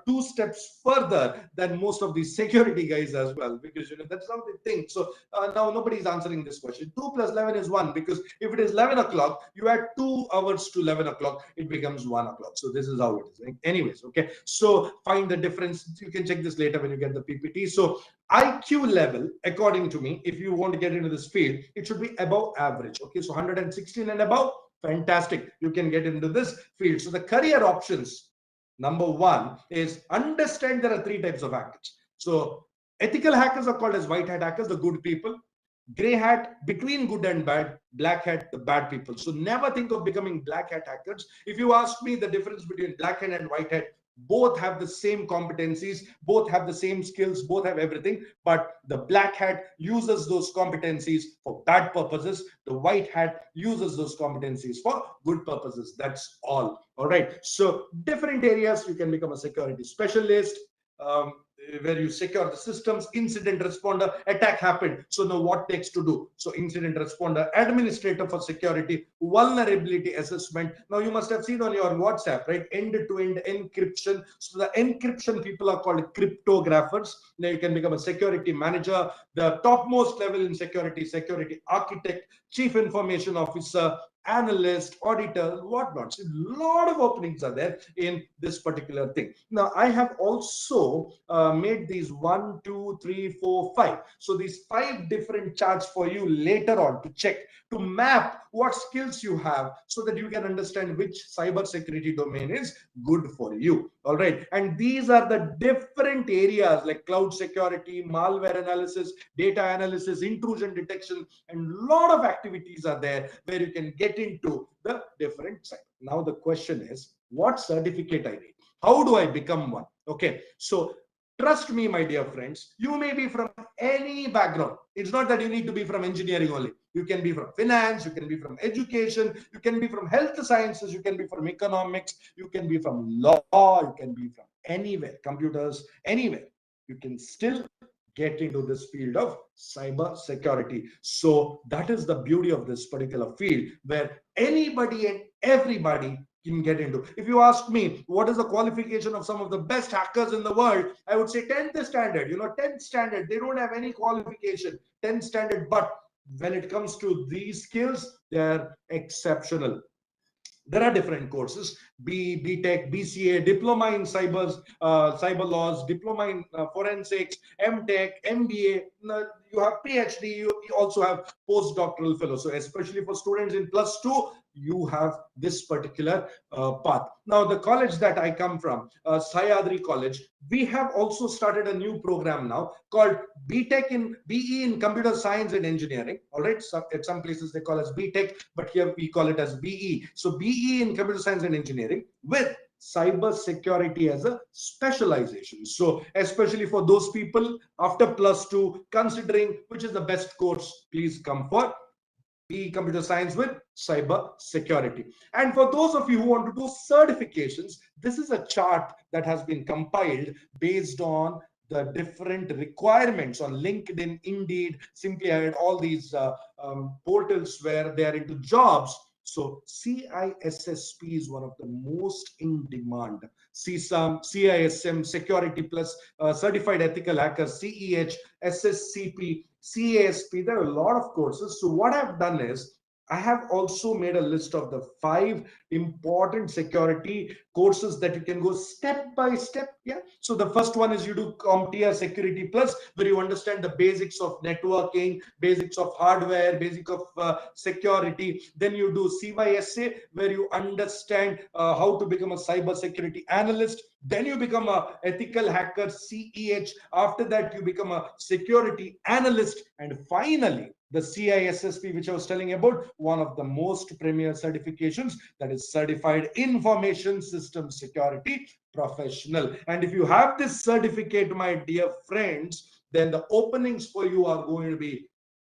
2 steps further than most of these security guys as well, because that's how they think. So now nobody's answering this question. 2 plus 11 is 1, because if it is 11 o'clock, you add 2 hours to 11 o'clock, it becomes 1 o'clock. So this is how it is. Anyways, okay. So find the difference. You can check this later when you get the PPT. So IQ level, according to me, if you want to get into this field, it should be above average. Okay, so 116 and above, fantastic. You can get into this field. So the career options, number 1 is understand there are 3 types of hackers. So ethical hackers are called as white hat hackers, the good people. Gray hat, between good and bad. Black hat, the bad people. So never think of becoming black hat hackers. If you ask me the difference between black hat and white hat, both have the same competencies, both have the same skills, both have everything, but the black hat uses those competencies for bad purposes. The white hat uses those competencies for good purposes. That's all. All right. So different areas, you can become a security specialist, where you secure the systems. Incident responder, attack happened, so now what next to do? So incident responder, administrator for security, vulnerability assessment. Now you must have seen on your WhatsApp, right? End-to-end encryption. So the encryption people are called cryptographers. Now you can become a security manager. The topmost level in security architect, chief information officer, analyst, auditor, whatnot. So a lot of openings are there in this particular thing. Now, I have also made these 1, 2, 3, 4, 5. So these 5 different charts for you later on to check, to map what skills you have so that you can understand which cyber security domain is good for you. All right. And these are the different areas like cloud security, malware analysis, data analysis, intrusion detection, and a lot of activities are there where you can get into the different side. Now the question is, what certificate I need? How do I become one? Okay, so trust me, my dear friends, you may be from any background. It's not that you need to be from engineering only. You can be from finance, you can be from education, you can be from health sciences, you can be from economics, you can be from law, you can be from anywhere, computers, anywhere. You can still get into this field of cyber security. So that is the beauty of this particular field, where anybody and everybody can get into. If you ask me what is the qualification of some of the best hackers in the world, I would say 10th standard. 10th standard, they don't have any qualification, 10th standard, but when it comes to these skills, they're exceptional. There are different courses: BTech, BCA, diploma in cyber laws, diploma in forensics, MTech, MBA. You have PhD. You also have postdoctoral fellow. So especially for students in +2, you have this particular path. Now, the college that I come from, Sayadri College, we have also started a new program now called BTech in BE in Computer Science and Engineering. All right, so at some places they call us BTech, but here we call it as BE. So BE in Computer Science and Engineering with cyber security as a specialization. So especially for those people after +2 considering which is the best course, please come for BE Computer Science with cyber security. And for those of you who want to do certifications, this is a chart that has been compiled based on the different requirements on LinkedIn, Indeed, Simply Hired, all these portals where they are into jobs. So CISSP is one of the most in demand. CSAM, CISM, Security Plus, Certified Ethical Hacker, CEH, SSCP, CASP. There are a lot of courses. So what I've done is I have also made a list of the 5 important security courses that you can go step by step. Yeah. So the first one is you do CompTIA Security Plus, where you understand the basics of networking, basics of hardware, basic of security. Then you do CYSA, where you understand how to become a cyber security analyst. Then you become a ethical hacker, CEH. After that, you become a security analyst. And finally, the CISSP, which I was telling about, one of the most premier certifications, that is Certified Information System Security Professional. And if you have this certificate, my dear friends, then the openings for you are going to be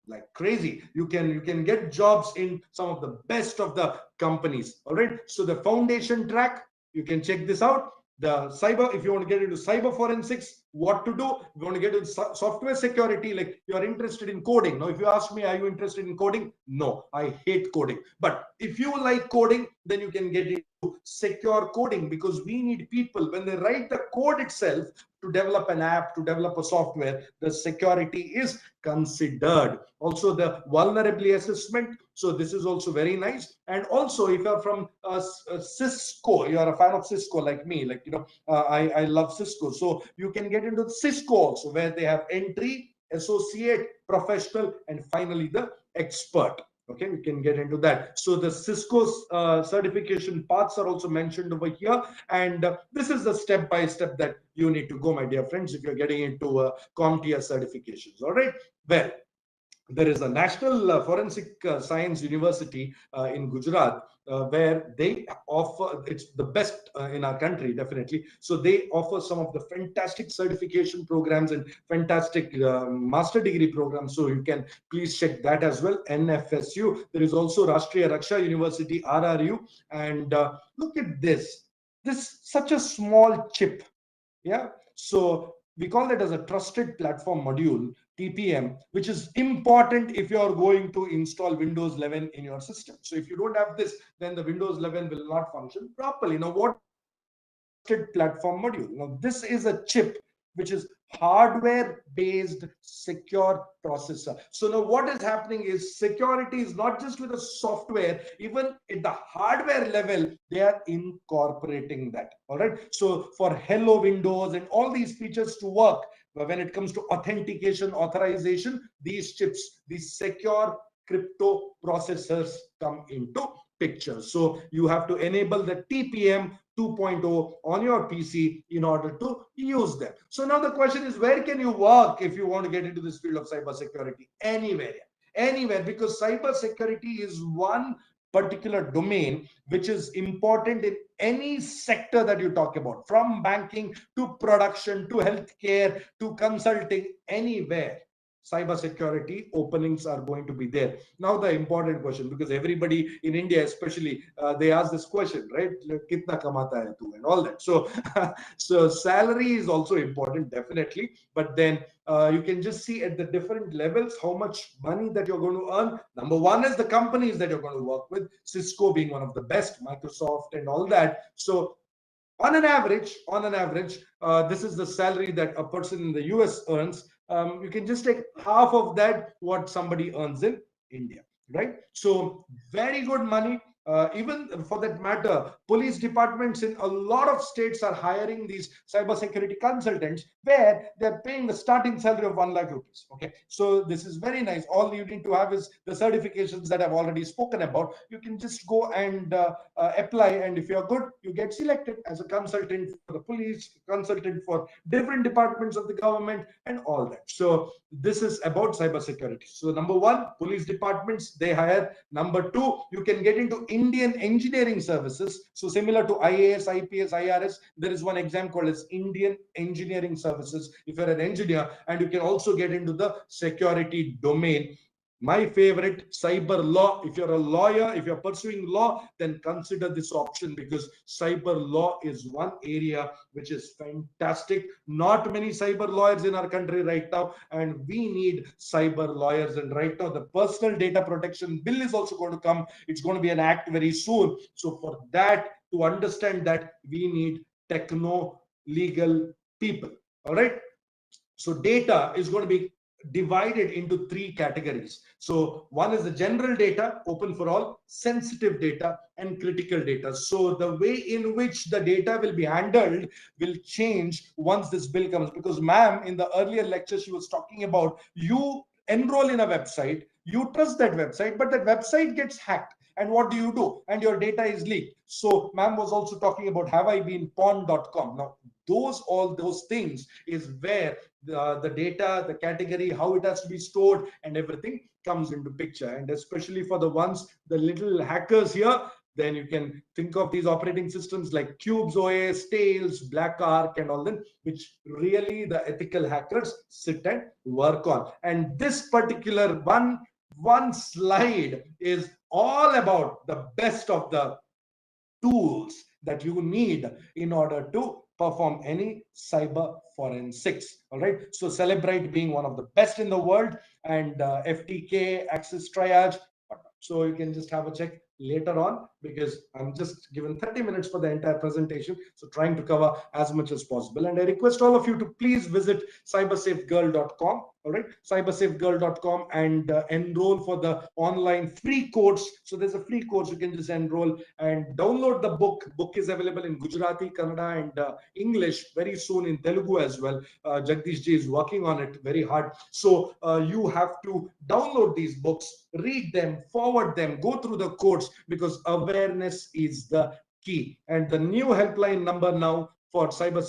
like crazy. You can get jobs in some of the best of the companies. All right. So the foundation track, you can check this out. The cyber, if you want to get into cyber forensics, what to do. If you want to get into software security, like you are interested in coding. Now, if you ask me, are you interested in coding? No, I hate coding. But if you like coding, then you can get into secure coding, because we need people when they write the code itself to develop an app, to develop a software, the security is considered. Also the vulnerability assessment. So this is also very nice. And also if you're from Cisco, you are a fan of Cisco like me, like, I love Cisco. So you can get into Cisco also, where they have entry, associate, professional, and finally the expert. Okay, we can get into that. So the Cisco's certification paths are also mentioned over here. And this is the step-by-step that you need to go, my dear friends, if you're getting into CompTIA certifications. All right. Well, there is a National Forensic Science University in Gujarat, where they offer, it's the best in our country, definitely. So they offer some of the fantastic certification programs and fantastic master degree programs. So you can please check that as well. NFSU. There is also Rashtriya Raksha University, RRU. And look at this. This such a small chip. Yeah. So we call it as a trusted platform module, TPM, which is important if you are going to install Windows 11 in your system. So if you don't have this, then the Windows 11 will not function properly. Now, what trusted platform module? Now, this is a chip which is hardware-based secure processor. So now what is happening is security is not just with the software, even at the hardware level, they are incorporating that. All right. So for Hello Windows and all these features to work, when it comes to authentication, authorization, these chips, these secure crypto processors come into picture. So you have to enable the TPM 2.0 on your PC in order to use them. So now the question is, where can you work if you want to get into this field of cybersecurity? Anywhere, because cybersecurity is one particular domain which is important in any sector that you talk about, from banking to production to healthcare to consulting, anywhere. Cybersecurity openings are going to be there. Now the important question, because everybody in India especially, they ask this question, right? Kitna kamata hai tu, and all that. So so salary is also important, definitely, but then you can just see at the different levels how much money that you're going to earn. Number one is the companies that you're going to work with, Cisco being one of the best, Microsoft and all that. So on an average, this is the salary that a person in the US earns. You can just take half of that what somebody earns in India, right? So very good money. Even for that matter, police departments in a lot of states are hiring these cybersecurity consultants where they're paying the starting salary of 1 lakh rupees. Okay, so this is very nice. All you need to have is the certifications that I've already spoken about. You can just go and apply, and if you're good, you get selected as a consultant for the police, consultant for different departments of the government, and all that. So this is about cybersecurity. So number one, police departments, they hire. Number two, you can get into Indian engineering services. So similar to IAS, IPS, IRS, there is one exam called as Indian engineering services if you're an engineer, and you can also get into the security domain. My favorite, cyber law. If you're a lawyer, if you're pursuing law, then consider this option, because cyber law is one area which is fantastic. Not many cyber lawyers in our country right now, and we need cyber lawyers. And right now, the personal data protection bill is also going to come. It's going to be an act very soon. So for that, to understand that, we need techno legal people. All right. So data is going to be divided into three categories. So one is the general data, open for all, sensitive data, and critical data. So the way in which the data will be handled will change once this bill comes, because ma'am, in the earlier lecture, she was talking about, you enroll in a website, you trust that website, but that website gets hacked. And what do? And your data is leaked. So ma'am was also talking about have I been pawn.com. Now, all those things is where the data, the category, how it has to be stored, and everything comes into picture. And especially for the ones, the little hackers here, then you can think of these operating systems like Cubes OS, Tails, Black Arc, and all them, which really the ethical hackers sit and work on. And this particular one slide is all about the best of the tools that you need in order to perform any cyber forensics. All right. So Celebrite being one of the best in the world, and FTK, Access Triage. So you can just have a check later on, because I'm just given 30 minutes for the entire presentation. So trying to cover as much as possible. And I request all of you to please visit cybersafegirl.com. All right, cybersafegirl.com, and enroll for the online free course. So there's a free course, you can just enroll and download the book. Book is available in Gujarati, Kannada, and English, very soon in Telugu as well. Jagdish ji is working on it very hard. So you have to download these books, read them, forward them, go through the course, because awareness is the key. And the new helpline number now for cyber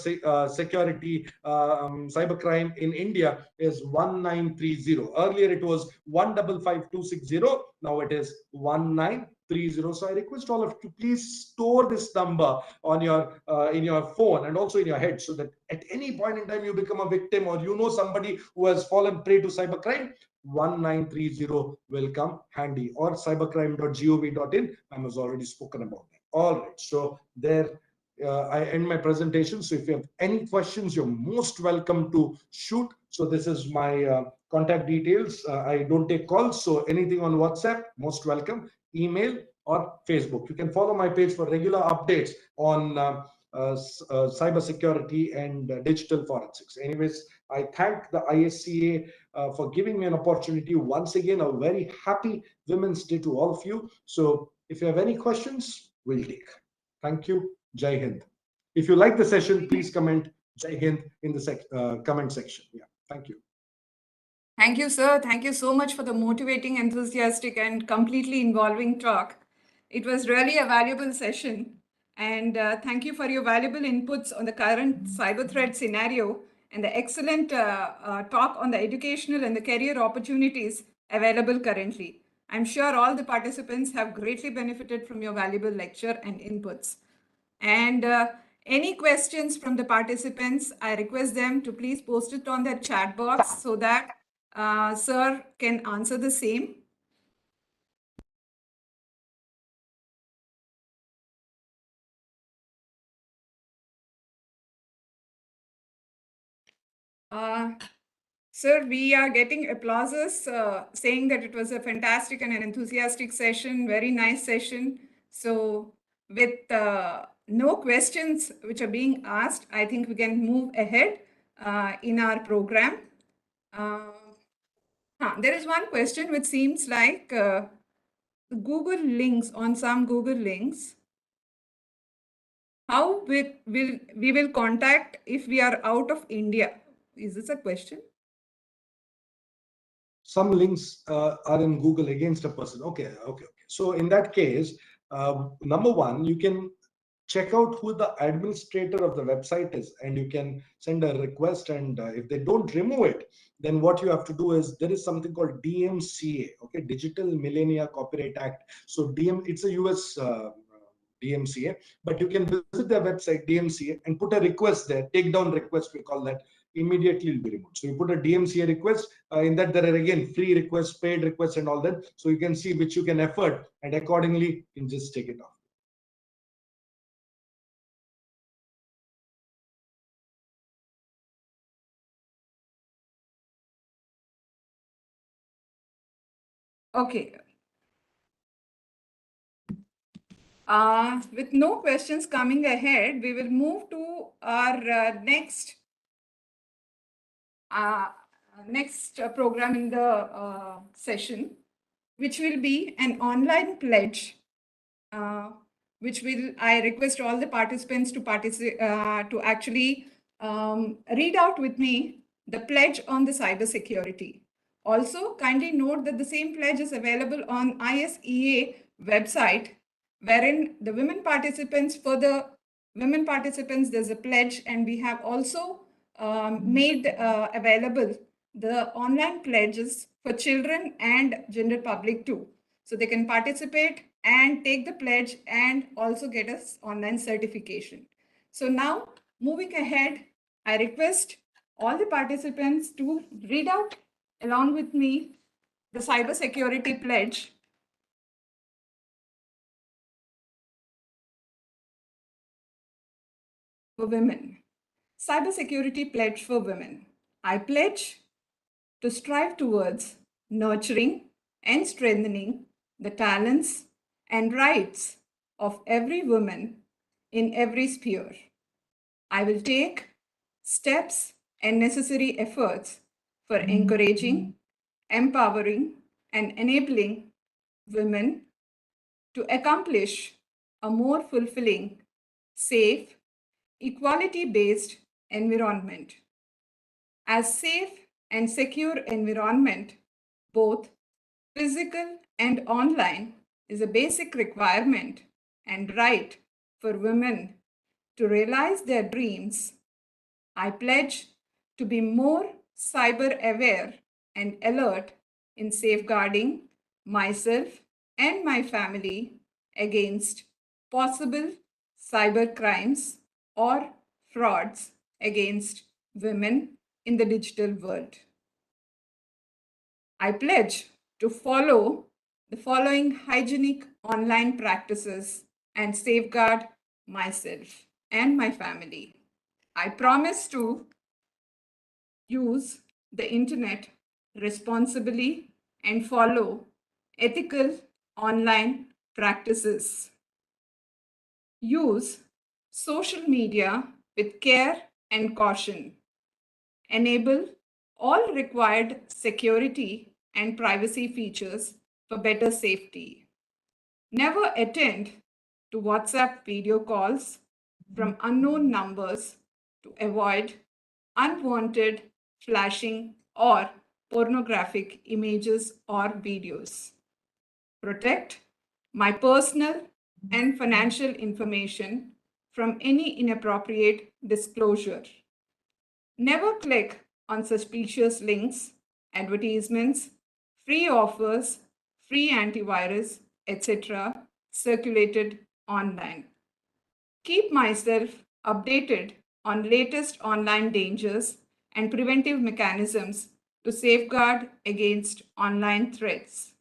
security, cybercrime in India is 1930. Earlier it was 155260. Now it is 1930. So I request all of you to please store this number on your in your phone and also in your head, so that at any point in time you become a victim, or you know somebody who has fallen prey to cybercrime, 1930 will come handy. Or cybercrime.gov.in. I has already spoken about that. All right. So there. I end my presentation. So if you have any questions, you're most welcome to shoot. So this is my contact details. I don't take calls. So anything on WhatsApp, most welcome. Email or Facebook. You can follow my page for regular updates on cybersecurity and digital forensics. Anyways, I thank the ISCA for giving me an opportunity once again. A very happy Women's Day to all of you. So if you have any questions, we'll take. Thank you. Jai Hind. If you like the session, please comment Jai Hind in the comment section. Yeah, thank you. Thank you, sir. Thank you so much for the motivating, enthusiastic, and completely involving talk. It was really a valuable session. And thank you for your valuable inputs on the current cyber threat scenario and the excellent talk on the educational and the career opportunities available currently. I'm sure all the participants have greatly benefited from your valuable lecture and inputs. And any questions from the participants, I request them to please post it on their chat box so that sir can answer the same. Sir, we are getting applauses saying that it was a fantastic and an enthusiastic session, very nice session. So with no questions which are being asked, I think we can move ahead in our program. There is one question which seems like Google links, on some Google links. How we will contact if we are out of India? Is this a question? Some links are in Google against a person. Okay. So in that case, number one, you can check out who the administrator of the website is, and you can send a request. And if they don't remove it, then what you have to do is there is something called DMCA, okay, Digital Millennia Copyright Act. So it's a US DMCA, but you can visit their website DMCA and put a request there, takedown request, we call that. Immediately will be removed. So you put a DMCA request. In that there are again free requests, paid requests, and all that. So you can see which you can afford, and accordingly you can just take it off. Okay. With no questions coming ahead, we will move to our next program in the session, which will be an online pledge, which I request all the participants to actually read out with me the pledge on the cybersecurity. Also, kindly note that the same pledge is available on ISEA website, wherein the women participants, there's a pledge, and we have also made available the online pledges for children and general public too. So they can participate and take the pledge and also get us online certification. So now, moving ahead, I request all the participants to read out along with me the cybersecurity pledge. For women. Cybersecurity pledge for women. I pledge to strive towards nurturing and strengthening the talents and rights of every woman in every sphere. I will take steps and necessary efforts for encouraging, empowering, and enabling women to accomplish a more fulfilling, safe, equality-based environment. As safe and secure environment, both physical and online, is a basic requirement and right for women to realize their dreams. I pledge to be more cyber aware and alert in safeguarding myself and my family against possible cyber crimes or frauds against women in the digital world. I pledge to follow the following hygienic online practices and safeguard myself and my family. I promise to use the internet responsibly and follow ethical online practices. Use social media with care and caution. Enable all required security and privacy features for better safety. Never attend to WhatsApp video calls from unknown numbers to avoid unwanted flashing or pornographic images or videos. Protect my personal and financial information from any inappropriate disclosure. Never click on suspicious links, advertisements, free offers, free antivirus, etc. circulated online. Keep myself updated on latest online dangers and preventive mechanisms to safeguard against online threats.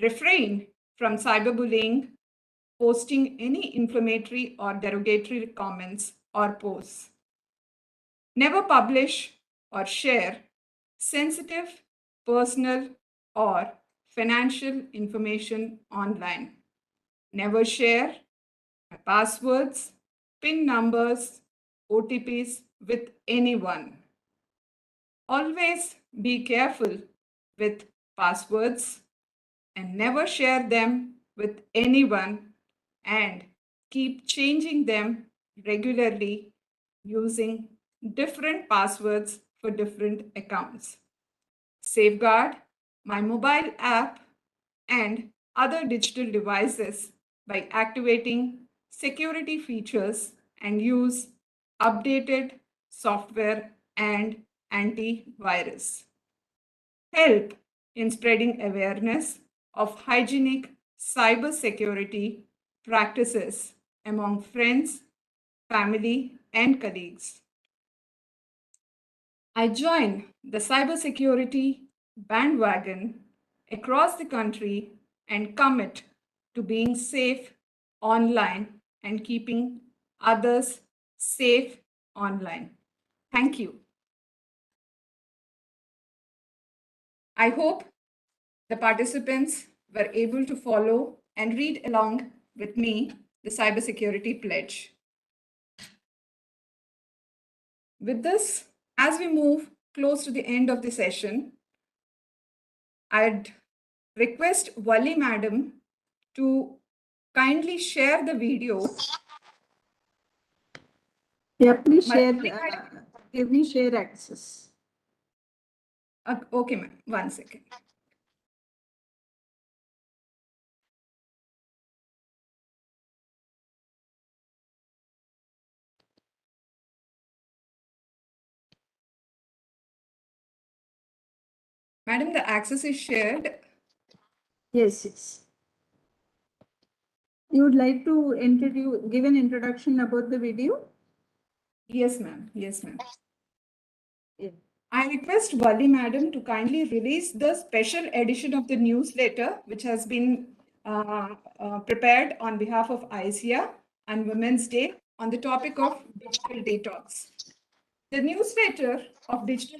Refrain from cyberbullying, posting any inflammatory or derogatory comments or posts. Never publish or share sensitive, personal, or financial information online. Never share passwords, PIN numbers, OTPs with anyone. Always be careful with passwords and never share them with anyone, and keep changing them regularly using different passwords for different accounts. Safeguard my mobile app and other digital devices by activating security features and use updated software and antivirus. Help in spreading awareness of hygienic cybersecurity practices among friends, family, and colleagues. I join the cybersecurity bandwagon across the country and commit to being safe online and keeping others safe online. Thank you. I hope the participants were able to follow and read along with me the cybersecurity pledge. With this, as we move close to the end of the session, I'd request Wali Madam to kindly share the video. Yeah, please share, Wali Madam? give me share access. Okay, ma'am, 1 second. Madam, the access is shared. Yes, yes. You would like to give an introduction about the video? Yes, ma'am. Yes, ma'am. Yeah. I request Wali Madam to kindly release the special edition of the newsletter, which has been prepared on behalf of ICIA and Women's Day on the topic of digital detox. The newsletter of Digital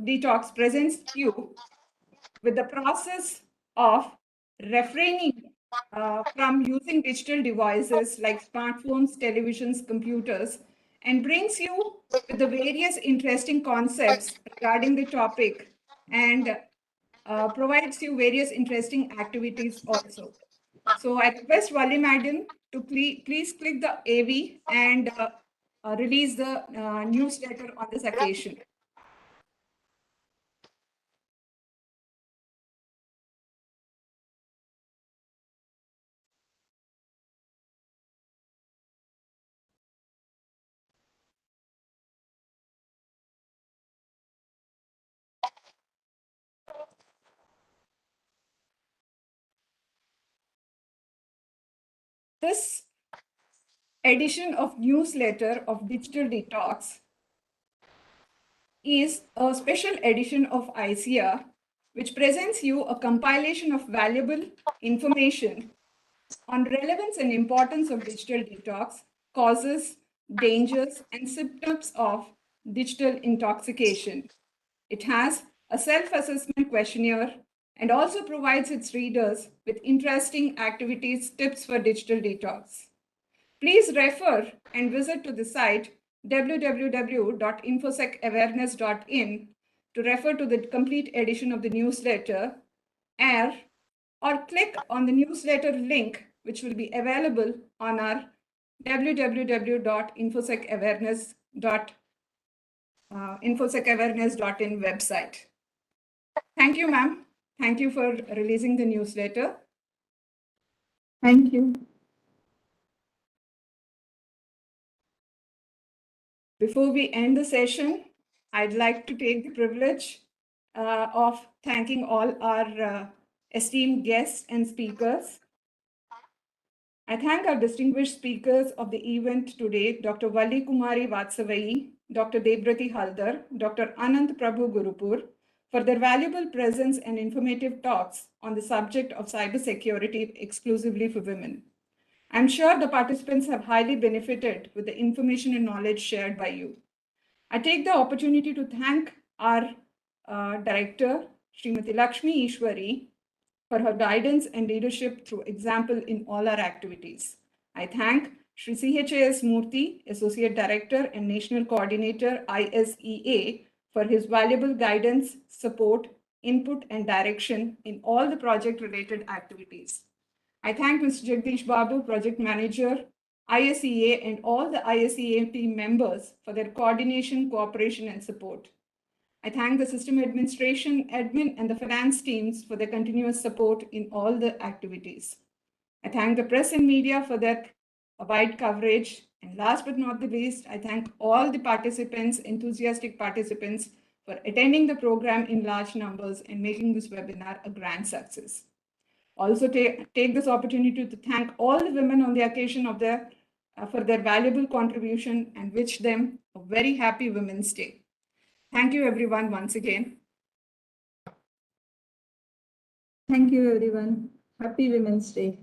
Detox presents you with the process of refraining from using digital devices like smartphones, televisions, computers, and brings you with the various interesting concepts regarding the topic, and provides you various interesting activities also. So I request Wali Madam to please click the AV and release the newsletter on this occasion. This edition of newsletter of Digital Detox is a special edition of ICIA, which presents you a compilation of valuable information on relevance and importance of digital detox, causes, dangers, and symptoms of digital intoxication. It has a self-assessment questionnaire and also provides its readers with interesting activities, tips for digital detox. Please refer and visit to the site www.infosecawareness.in to refer to the complete edition of the newsletter, or click on the newsletter link, which will be available on our www.infosecawareness.in website. Thank you, ma'am. Thank you for releasing the newsletter. Thank you. Before we end the session, I'd like to take the privilege of thanking all our esteemed guests and speakers. I thank our distinguished speakers of the event today, Dr. Valli Kumari Vatsavai, Dr. Debra Haldar, Dr. Anant Prabhu Gurupur, for their valuable presence and informative talks on the subject of cybersecurity exclusively for women. I'm sure the participants have highly benefited with the information and knowledge shared by you. I take the opportunity to thank our director, Srimati Lakshmi Ishwari, for her guidance and leadership through example in all our activities. I thank Shri CHAS Murthy, Associate Director and National Coordinator, ISEA, for his valuable guidance, support, input, and direction in all the project-related activities. I thank Mr. Jagdish Babu, Project Manager, ISEA, and all the ISEA team members for their coordination, cooperation, and support. I thank the system administration, admin, and the finance teams for their continuous support in all the activities. I thank the press and media for their wide coverage. And last but not the least, I thank all the participants, enthusiastic participants, for attending the program in large numbers and making this webinar a grand success. Also take this opportunity to thank all the women on the occasion of for their valuable contribution and wish them a very happy Women's Day. Thank you, everyone, once again. Thank you, everyone. Happy Women's Day.